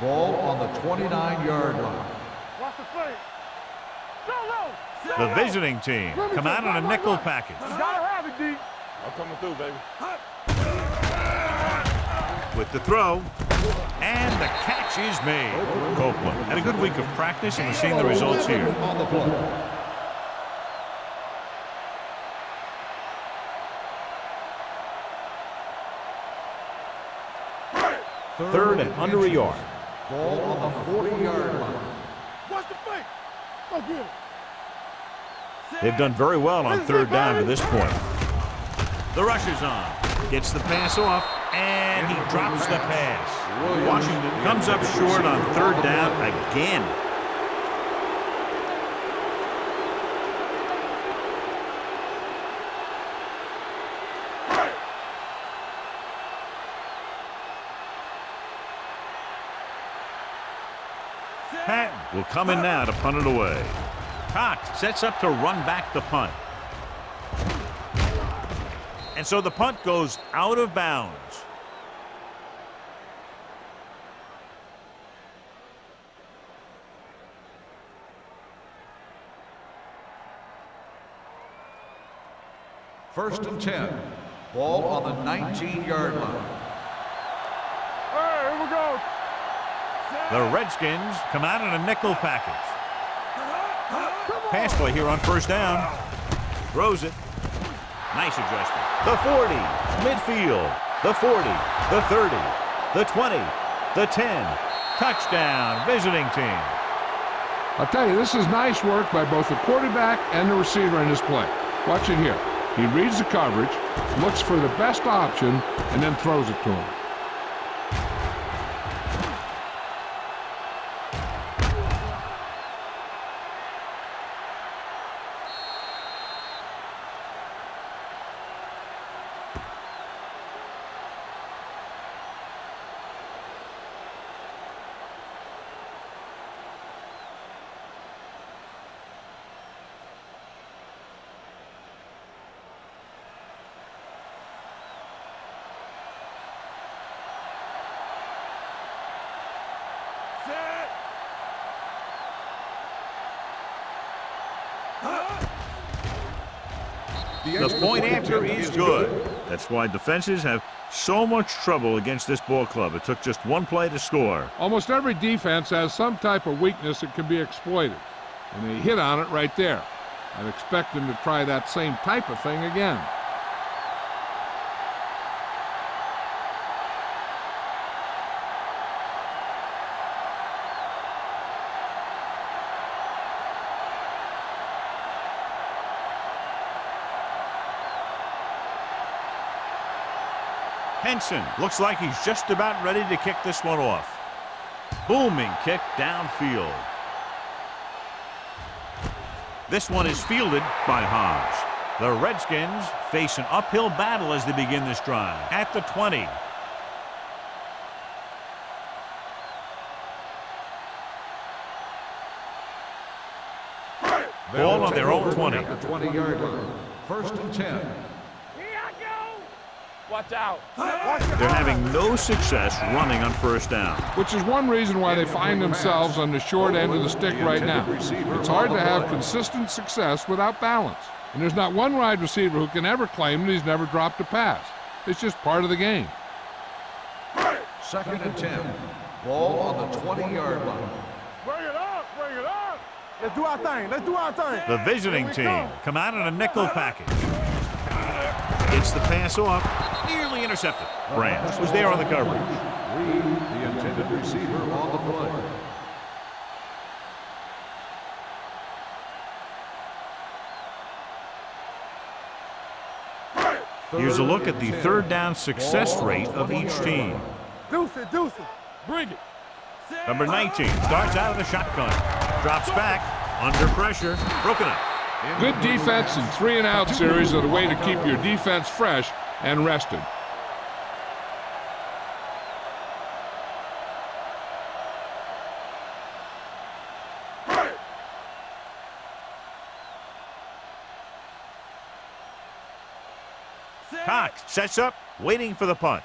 Ball on the 29-yard line. Watch the play. Solo. The visiting team come out in a nickel package. You gotta have it, D. I'm coming through, baby. With the throw, and the catch is made. Copeland had a good week of practice, and we're seeing the results here. On the play. Third and under a yard. Ball on the 40-yard line. Watch the fake. Go get it. They've done very well on 3rd down to this point. The rush is on. Gets the pass off, and he drops the pass. Washington comes up short on 3rd down again. Patton will come in now to punt it away. Cox sets up to run back the punt. And so the punt goes out of bounds. First and 10. Ball on the 19-yard line. Hey, here we go. The Redskins come out in a nickel package. Pass play here on 1st down. Throws it. Nice adjustment. The 40, midfield. The 40, the 30, the 20, the 10. Touchdown, visiting team. I'll tell you, this is nice work by both the quarterback and the receiver in this play. Watch it here. He reads the coverage, looks for the best option, and then throws it to him. The point after is good. That's why defenses have so much trouble against this ball club. It took just one play to score. Almost every defense has some type of weakness that can be exploited, and they hit on it right there. I'd expect them to try that same type of thing again. Henson looks like he's just about ready to kick this one off. Booming kick downfield. This one is fielded by Hobbs. The Redskins face an uphill battle as they begin this drive. At the 20. Ball on their own 20. At the 20-yard line. First and 10. Here I go. Watch out. They're having no success running on first down. Which is one reason why they find themselves on the short end of the stick right now. It's hard to have consistent success without balance. And there's not one wide receiver who can ever claim that he's never dropped a pass. It's just part of the game. Second and 10. Ball on the 20-yard line. Bring it up. Bring it up. Let's do our thing. Let's do our thing. The visiting team come out in a nickel package. Gets the pass off, nearly intercepted. Branch was there on the coverage. Reed, the intended receiver, on the play. Here's a look at the third down success rate of each team. Deuce it, deuce it. Bring it. Number 19 starts out of the shotgun. Drops back, under pressure, broken up. Good defense and 3-and-out series are the way to keep your defense fresh and rested. Cox sets up, waiting for the punt.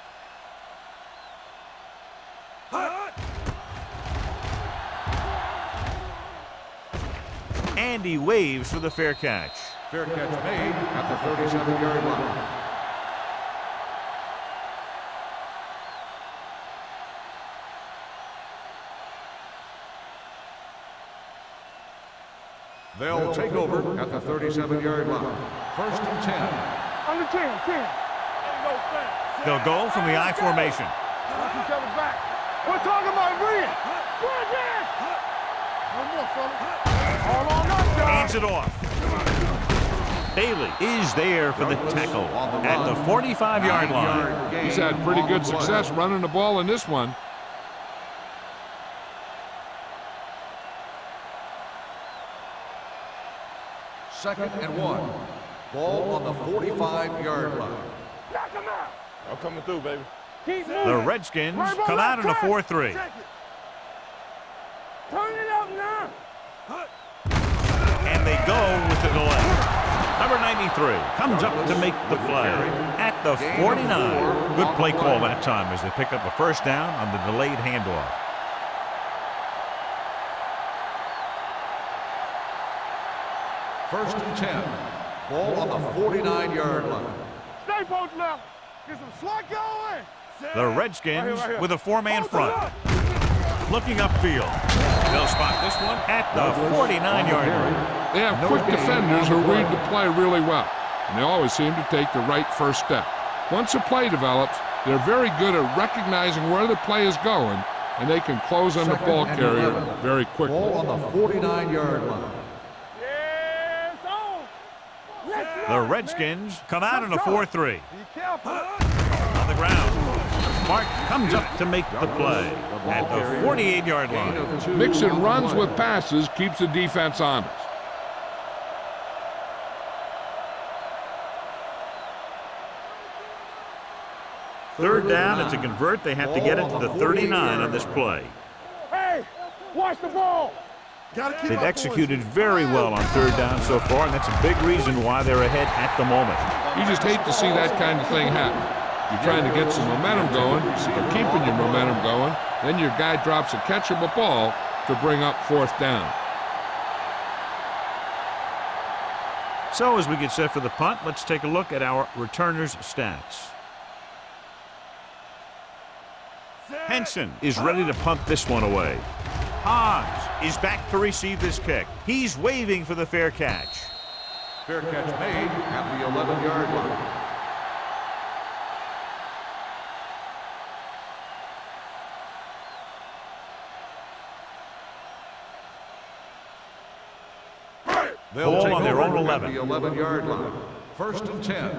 Andy waves for the fair catch. Fair catch made at the 37-yard line. They'll take over at the 37-yard line. First and 10. Under 10, 10. They'll go from the I formation. Watch each other back. We're talking about bring it. Bring it. One more, fella. All on us, y'all. Hands it off. Bailey is there for the tackle at the 45-yard line. He's had pretty good success running the ball in this one. Second and 1. Ball on the 45-yard line. Knock him out. I'm coming through, baby. Keep moving. The Redskins come out in a 4-3. Turn it up now. And they go with the delay. Number 93 comes up to make the play at the 49. Good play call that time as they pick up a first down on the delayed handoff. First and 10. Ball on the 49-yard line. Stay post left. Get some slot going. The Redskins with a four-man front. Looking upfield. They'll spot this one at the 49-yard line. They have quick defenders who read the play really well, and they always seem to take the right first step. Once a play develops, they're very good at recognizing where the play is going, and they can close on the ball carrier very quickly. Ball on the 49-yard line. The Redskins come out in a 4-3. Be careful. On the ground. Mark comes up to make the play at the 48-yard line. Mixing runs with passes keeps the defense honest. Third down, and to convert, they have to get it to the 39 on this play. Hey, watch the ball. They've executed very well on third down so far, and that's a big reason why they're ahead at the moment. You just hate to see that kind of thing happen. You're trying to get some momentum going, or keeping your momentum going, then your guy drops a catchable ball to bring up fourth down. So as we get set for the punt, let's take a look at our returners' stats. Henson is ready to punt this one away. Hobbs is back to receive this kick. He's waving for the fair catch. Fair catch made at the 11-yard line. They'll Ball take on their over own at 11. the 11-yard line. First and 10.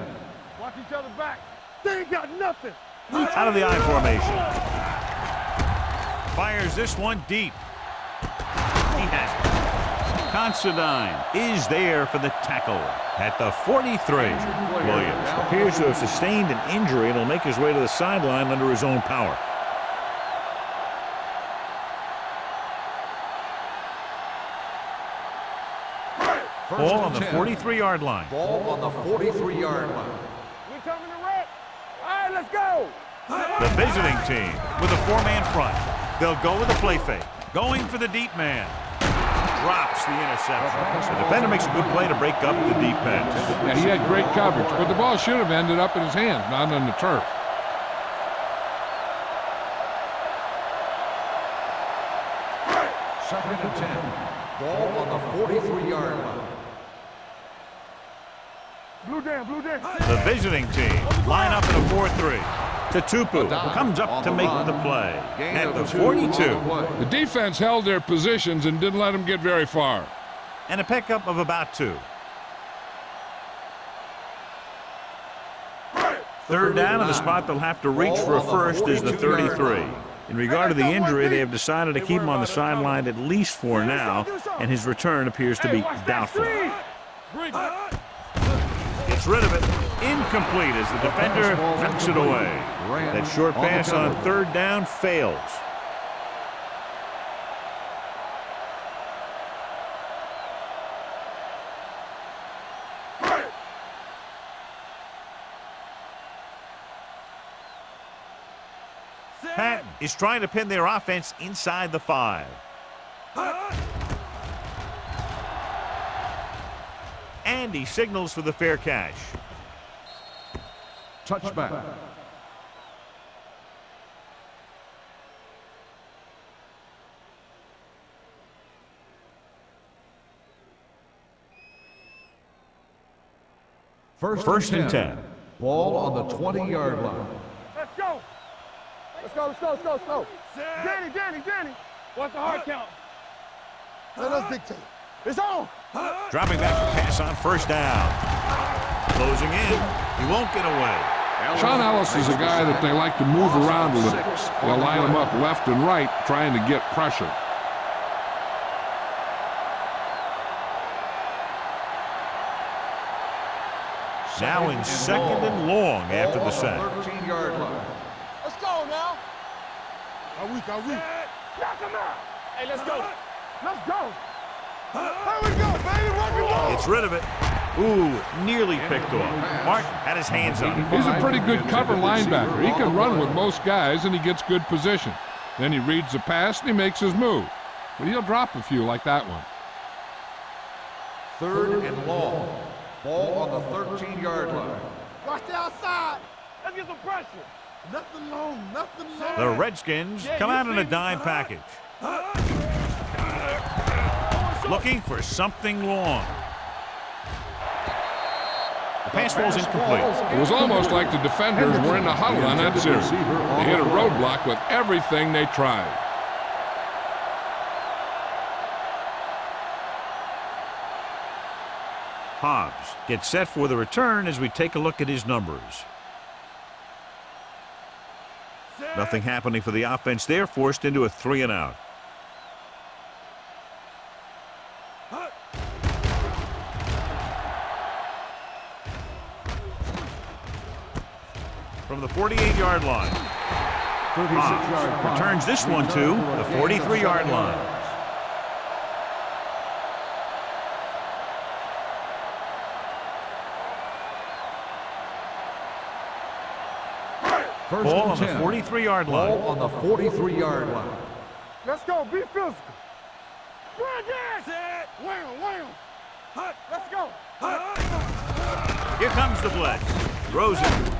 Watch each other back. They ain't got nothing. Out of the I formation. Fires this one deep. He has it. Considine is there for the tackle at the 43. Williams appears to have sustained an injury and will make his way to the sideline under his own power. Ball on the 43-yard line. Ball on the 43-yard line. We coming to wreck. All right, let's go. The visiting team with a four-man front. They'll go with a play fake. Going for the deep man. Drops the interception. The defender makes a good play to break up the defense. Yeah, he had great coverage, but the ball should have ended up in his hands, not on the turf. Second and 10. Ball on the 43-yard line. Blue down, blue down. The visiting team line up in a 4-3. Tatupu comes up to make the play at the 42. The defense held their positions and didn't let them get very far. And a pickup of about 2. Third down, and the spot they'll have to reach for a first is the 33. In regard to the injury, they have decided to keep him on the sideline at least for now, and his return appears to be doubtful. Gets rid of it. Incomplete as the defender knocks it away. That short pass on third down fails. Patton is trying to pin their offense inside the 5. And he signals for the fair catch. Touchback. First and 10. Ball on the 20-yard line. Let's go. Let's go, let's go, let's go, let's go. Danny. What's the hard count? Let us dictate. It's on. Dropping back to pass on first down. Closing in. He won't get away. Sean Ellis is a guy that they like to move around a little. They'll line him up left and right, trying to get pressure. Now in second and long after the sack. 13-yard line. Let's go now. Are we? Knock him out. Hey, let's go. Let's go. Here we go, baby. Rock and roll. Gets rid of it. Ooh, nearly picked off. Martin had his hands on it. He's a pretty good cover linebacker. He can run with most guys, and he gets good position. Then he reads the pass, and he makes his move. But he'll drop a few like that one. Third and long. Ball on the 13-yard line. Watch the outside. Let's get some pressure. Nothing long. The Redskins come out in a dime package. Looking for something long. The pass falls incomplete. It was almost like the defenders were in a huddle on that series. They hit a roadblock with everything they tried. Hobbs gets set for the return as we take a look at his numbers. Nothing happening for the offense there, forced into a 3 and out. From the 48-yard line, Hobbs returns this one to the 43-yard line. Ball on the 43-yard line. Ball on the 43-yard line. Let's go. Be physical. Run down. Set. Wham. Let's go. Here comes the blitz. Rosen.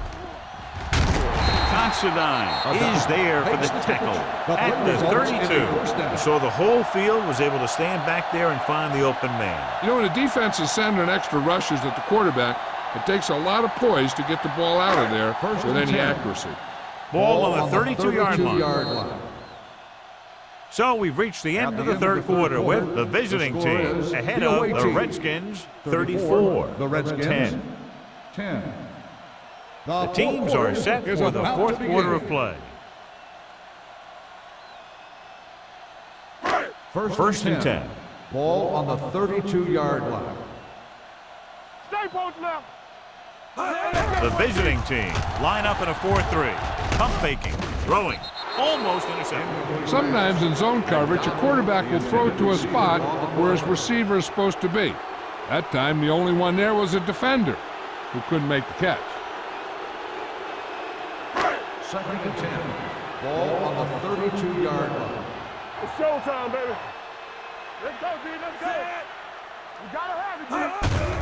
Considine is there for the tackle at the 32. So the whole field was able to stand back there and find the open man. You know, when a defense is sending extra rushes at the quarterback, it takes a lot of poise to get the ball out of there with any accuracy. Ball on the 32-yard line. So we've reached the end of the third quarter with the visiting team ahead of the Redskins 34. The Redskins 10. The teams are set for the fourth quarter of play. First and 10. Ball on the 32-yard line. Stay post left. The visiting team line up in a 4-3. Pump faking, throwing, almost intercepted. Sometimes in zone coverage, a quarterback will throw to a spot where his receiver is supposed to be. That time, the only one there was a defender who couldn't make the catch. 2nd and 10. Ball on the 32-yard line. It's showtime, baby. Let's go, D. Let's go. You gotta have it, D.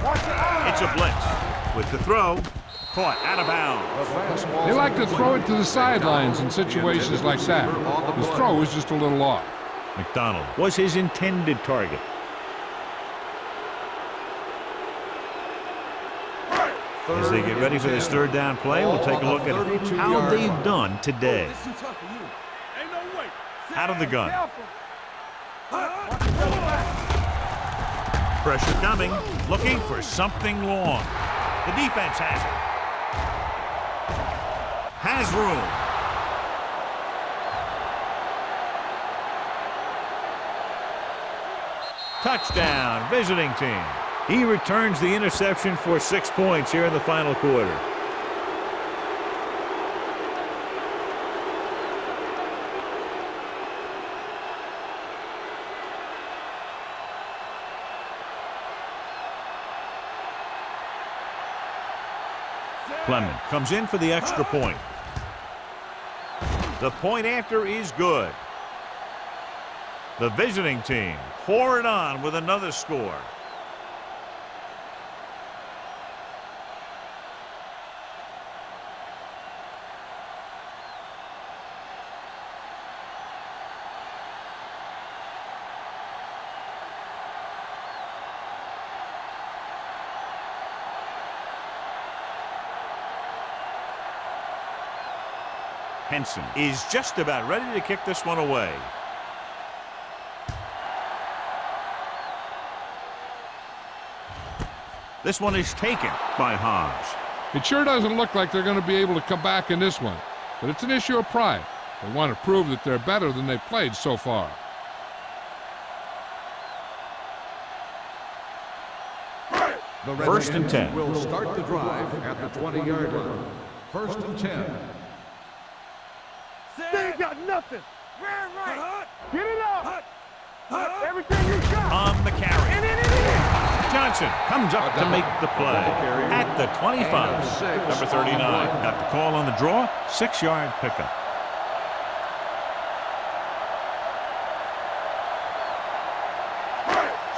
Watch your eyes. It's a blitz with the throw. Caught out of bounds. They like to throw it to the sidelines in situations like that. His throw was just a little off. McDonald was his intended target. As they get ready for this 3rd down play, we'll take a look at how they've done today. Out of the gun. Pressure coming, looking for something long. The defense has it. Has room. Touchdown, visiting team. He returns the interception for 6 points here in the final quarter. Clement comes in for the extra point. The point after is good. The visiting team pour it on with another score. Henson is just about ready to kick this one away. This one is taken by Hobbs. It sure doesn't look like they're going to be able to come back in this one, but it's an issue of pride. They want to prove that they're better than they've played so far. The 1st and 10. will start the drive at the 20-yard line. 1st and 10. They ain't got nothing. Right. Get it up. Everything you got. On the carry. Johnson comes up to make the play at the 25. Number 39 got the call on the draw. 6-yard pickup.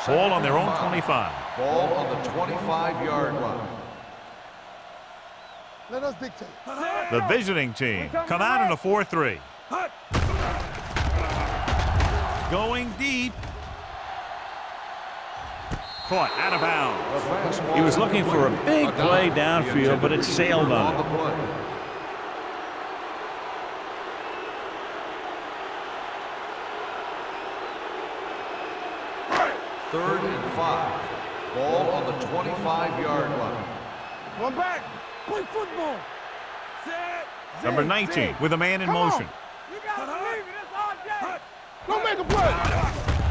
Ball on their own 25. Ball on the 25-yard line. Let us dictate. The visiting team come out in a 4-3. Going deep. Caught out of bounds. He was looking for a big play downfield, but it sailed on him. 3rd and 5. Ball on the 25-yard line. One back. Play football. Number 19 with a man in motion. You gotta believe it. It's all day. Don't make a play.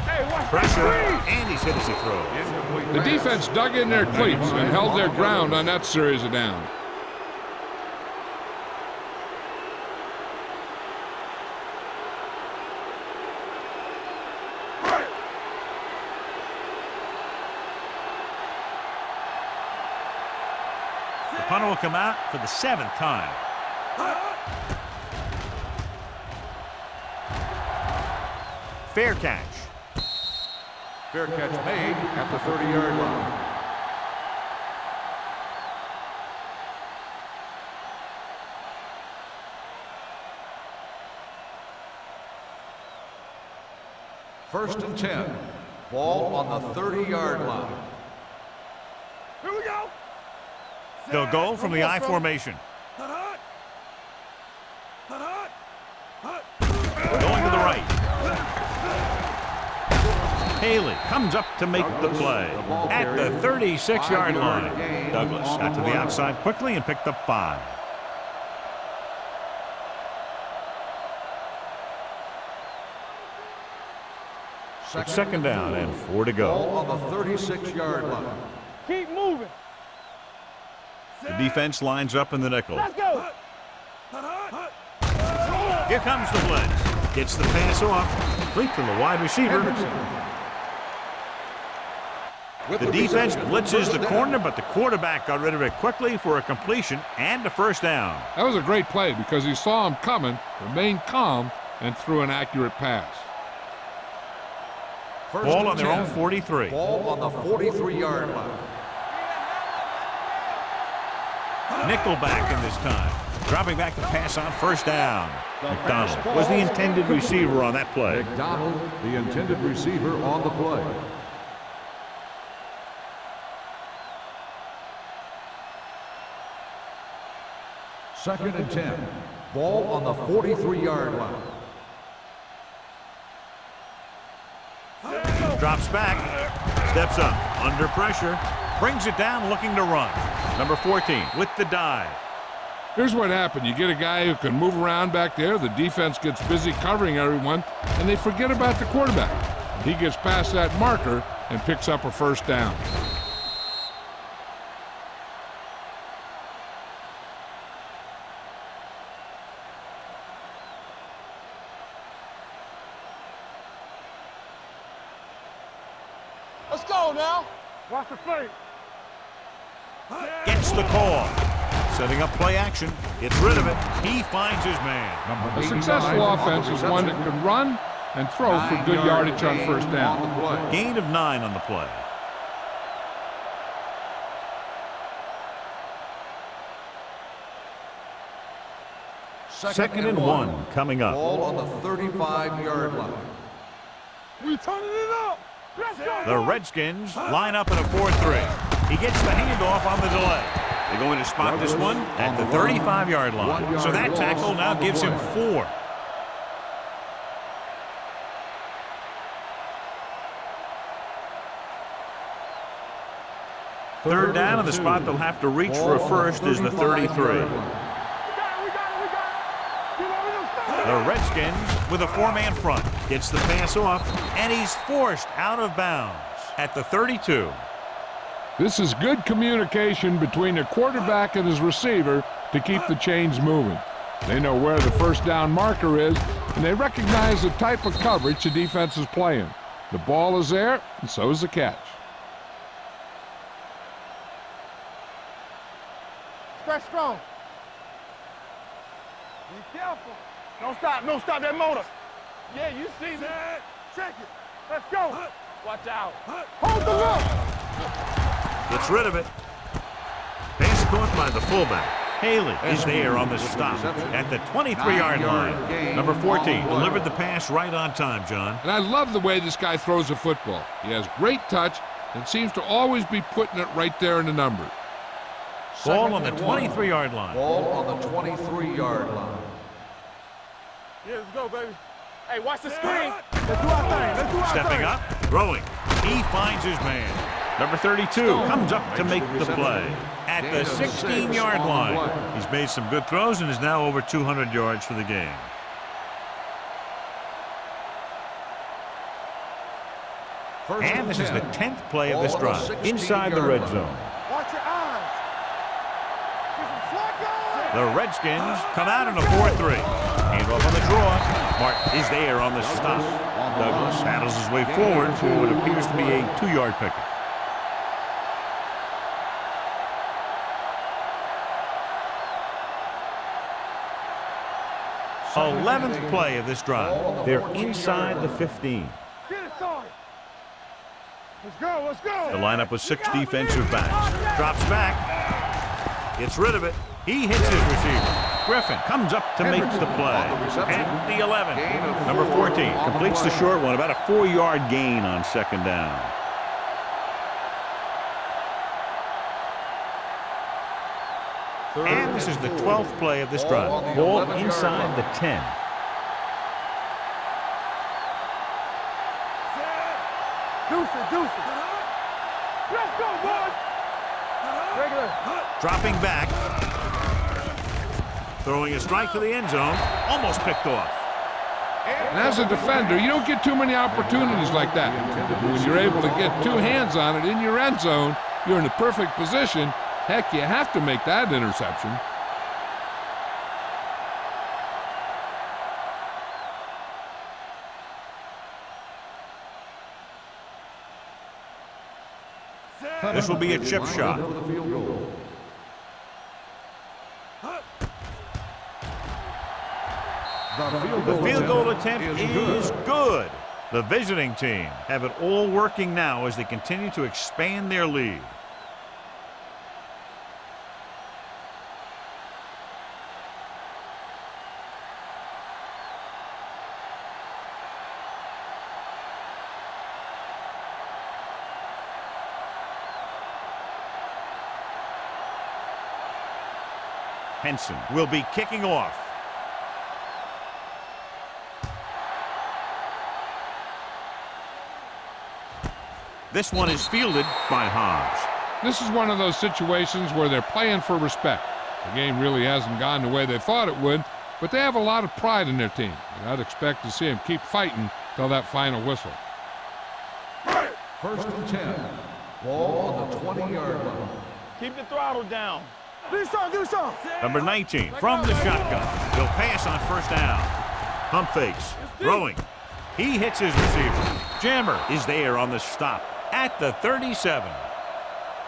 Hey, watch Pressure, that screen. and he's hit as he throws. The defense dug in their cleats and held their ground on that series of downs. The punter will come out for the 7th time. Fair catch. Fair catch made at the 30-yard line. First and 10. Ball on the 30-yard line. Here we go. They'll go from the I formation. Going to the right. Haley comes up to make the play at the 36-yard line. Douglas got to the outside quickly and picked up 5. It's second down and 4 to go. Ball on the 36-yard line. Keep moving. The defense lines up in the nickel. Let's go. Here comes the blitz. Gets the pass off. Complete to the wide receiver. The defense blitzes the corner, but the quarterback got rid of it quickly for a completion and a first down. That was a great play because he saw him coming, remained calm, and threw an accurate pass. Ball on their own 43. Ball on the 43-yard line. Nickel back in this time. Dropping back the pass on first down. McDonald was the intended receiver on that play. McDonald, the intended receiver on the play. Second and 10. Ball on the 43-yard line. Drops back. Steps up. Under pressure. Brings it down looking to run. Number 14 with the dive. Here's what happened. You get a guy who can move around back there. The defense gets busy covering everyone, and they forget about the quarterback. He gets past that marker and picks up a first down. Let's go now. Watch the fake. Gets the call. Setting up play action. Gets rid of it. He finds his man. A successful offense is one that can run and throw for good yardage on first down. Gain of 9 on the play. Second and 1 coming up. Ball on the 35-yard line. We turning it up. Let's go. The Redskins line up in a 4-3. He gets the handoff on the delay. They're going to spot this one at the 35-yard line. So that tackle now gives him 4. Third down, and the spot they'll have to reach for a first is the 33. The Redskins with a 4-man front. Gets the pass off, and he's forced out of bounds at the 32. This is good communication between the quarterback and his receiver to keep the chains moving. They know where the first down marker is, and they recognize the type of coverage the defense is playing. The ball is there, and so is the catch. Stretch strong. Be careful. Don't stop that motor. Yeah, you see me. Check it. Let's go. Watch out. Hold the look. Gets rid of it. Pass caught by the fullback. Haley is there on the stop at the 23-yard line. Number 14 delivered the pass right on time, John. And I love the way this guy throws a football. He has great touch and seems to always be putting it right there in the numbers. Ball on the 23-yard line. Ball on the 23-yard line. Yeah, let's go, baby. Hey, watch the screen. Let's do our thing. Stepping up, throwing. He finds his man. Number 32 comes up to make the play at the 16-yard line. He's made some good throws and is now over 200 yards for the game. And this is the 10th play of this drive inside the red zone. Watch your eyes. The Redskins come out in a 4-3. Hand off on the draw. Martin is there on the stop. Douglas saddles his way forward for what appears to be a 2-yard pickup. So 11th play of this drive. They're inside the 15. Get it started. Let's go, let's go. The lineup with 6 defensive backs. Drops back. Gets rid of it. He hits his receiver. Griffin comes up to make the play. At the 11. Number 14 completes the short one. About a 4-yard gain on second down. And this is the 12th play of this drive. Ball inside the 10. Deuce it. Let's go, boys. Regular. Dropping back. Throwing a strike to the end zone. Almost picked off. And as a defender, you don't get too many opportunities like that. When you're able to get two hands on it in your end zone, you're in the perfect position. Heck, you have to make that interception. This will be a chip shot. The field goal attempt is good. The visiting team have it all working now as they continue to expand their lead. Henson will be kicking off. This one is fielded by Hobbs. This is one of those situations where they're playing for respect. The game really hasn't gone the way they thought it would, but they have a lot of pride in their team. And I'd expect to see them keep fighting till that final whistle. First and 10. Ball on the 20-yard line. Keep the throttle down. Do something. Number 19 from the shotgun. He'll pass on first down. Pump fakes. Throwing. He hits his receiver. Jammer is there on the stop at the 37.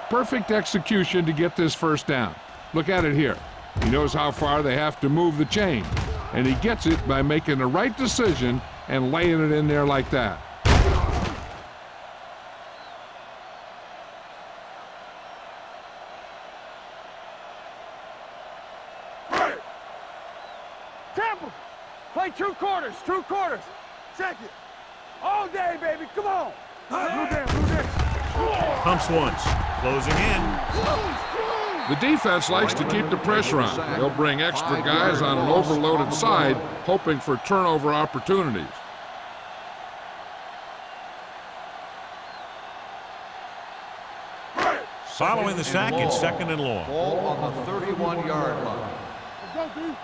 Perfect execution to get this first down. Look at it here. He knows how far they have to move the chain, and he gets it by making the right decision and laying it in there like that. Tampa, play two quarters. Check it. All day, baby. Come on. Blue down. Pumps once. Closing in. The defense likes to keep the pressure on. They'll bring extra guys on an overloaded side, hoping for turnover opportunities. Following the sack, it's second and long. Ball on the 31-yard line. Let's go, D.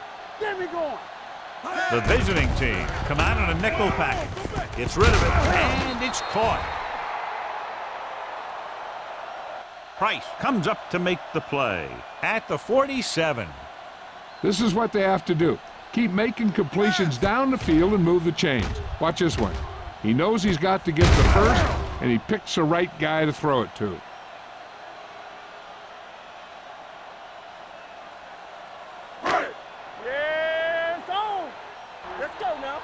Get me going. The visiting team come out in a nickel package. Gets rid of it, and it's caught. Price comes up to make the play at the 47. This is what they have to do. Keep making completions down the field and move the chains. Watch this one. He knows he's got to get the first, and he picks the right guy to throw it to. Yes, on. Let's go now.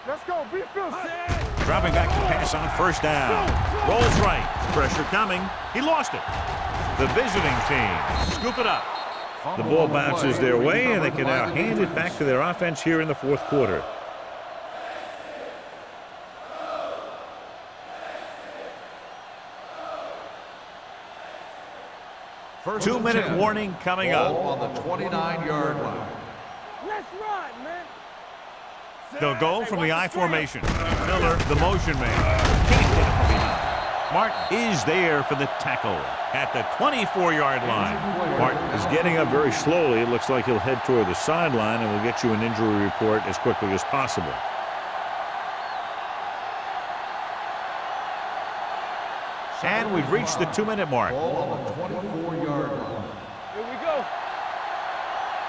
Let's go. Be fierce. Dropping back to pass on first down. Rolls right. Pressure coming. He lost it. The visiting team scoop it up. The ball bounces their way, and they can now hand it back to their offense here in the fourth quarter. First 2-minute 10. warning coming Ball up. on the 29-yard line. Let's run, man. They'll go from the I formation. Miller, the motion man. Can't get it from behind. Martin is there for the tackle at the 24-yard line. Martin is getting up very slowly. It looks like he'll head toward the sideline, and we'll get you an injury report as quickly as possible. And we've reached the 2-minute mark. Ball on the 24-yard line. Here we go.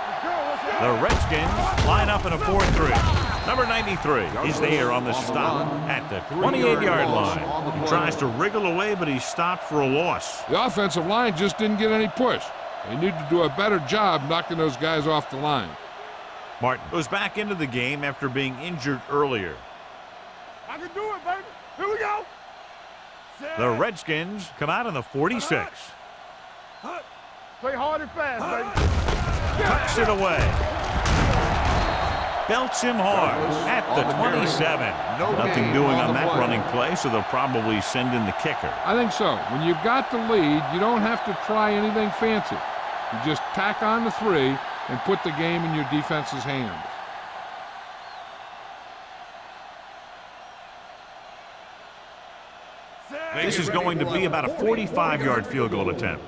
Let's go. The Redskins line up in a 4-3. Number 93 is there on the stop at the 28-yard line. He tries to wriggle away, but he's stopped for a loss. The offensive line just didn't get any push. They need to do a better job knocking those guys off the line. Martin goes back into the game after being injured earlier. I can do it, baby. Here we go. The Redskins come out in the 46. Play hard and fast, baby. Tucks it away. Belts him hard at the 27. Nothing doing on that running play, so they'll probably send in the kicker. I think so. When you've got the lead, you don't have to try anything fancy. You just tack on the 3 and put the game in your defense's hands. This is going to be about a 45-yard field goal attempt.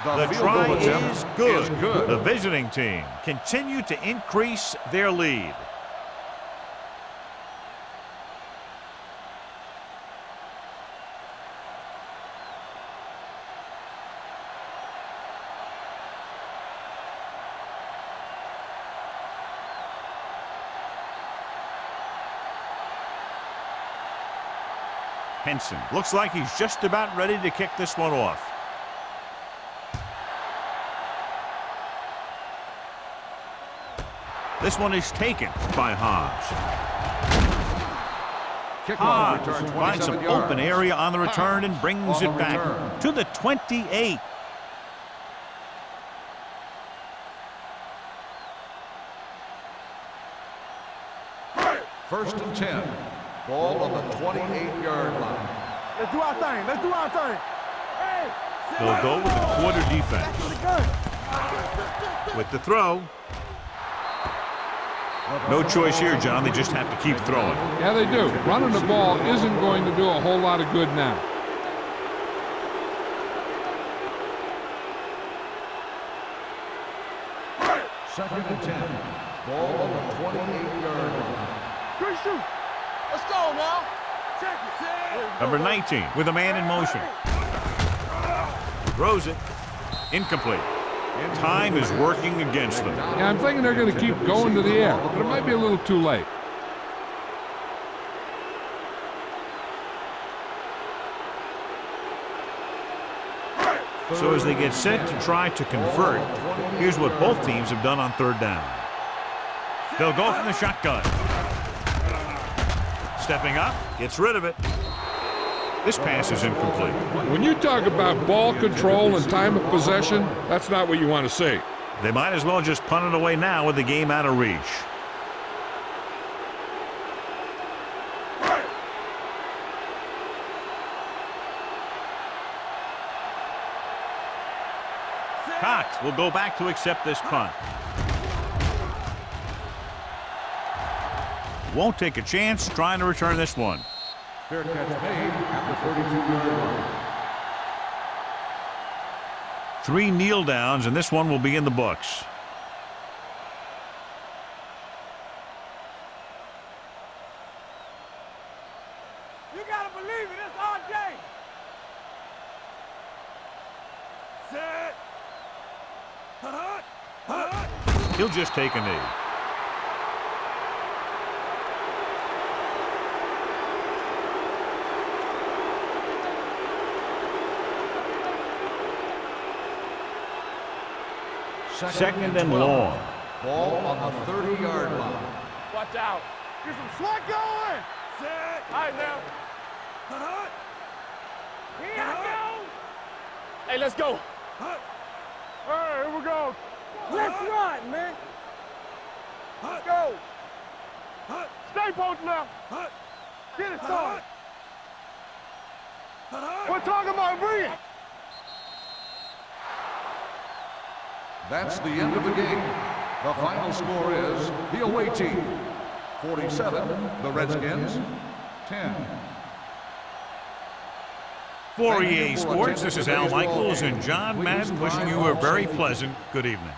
The field try goal attempt is good. is good. The visiting team continue to increase their lead. Henson looks like he's just about ready to kick this one off. This one is taken by Hobbs. Kickoff return, Hobbs finds some 27 yards. open area on the return and brings On it the back return. to the 28. First and 10. Ball on the 28-yard line. Let's do our thing. Let's do our thing. Hey, They'll go with the quarter defense. to the gun. With the throw. No choice here, John. They just have to keep throwing. Yeah, they do. Running the ball isn't going to do a whole lot of good now. Second and 10. Ball on the 28-yard line. Good shoot. Let's go now. Check it. Number 19 with a man in motion. Throws it. Incomplete. Time is working against them. Yeah, I'm thinking they're going to keep going to the air, but it might be a little too late. So as they get set to try to convert, here's what both teams have done on third down. They'll go from the shotgun. Stepping up, gets rid of it. This pass is incomplete. When you talk about ball control and time of possession, that's not what you want to see. They might as well just punt it away now with the game out of reach. Cox will go back to accept this punt. Won't take a chance trying to return this one. Fair catch made at the 32-yard line. 3 kneel downs, and this one will be in the books. You gotta believe it. It's our day. Set. He'll just take a knee. Second and long. Ball on the 30-yard line. Watch out. Get some slot going. Set. All right, now. Here I go. Hey, let's go. All right, here we go. Let's run, man. Let's go. Stay posted now. Get it started. We're talking about bringing. That's the end of the game. The final score is the away team 47, the Redskins 10. For EA Sports, this is Al Michaels and John Madden wishing you a very pleasant good evening.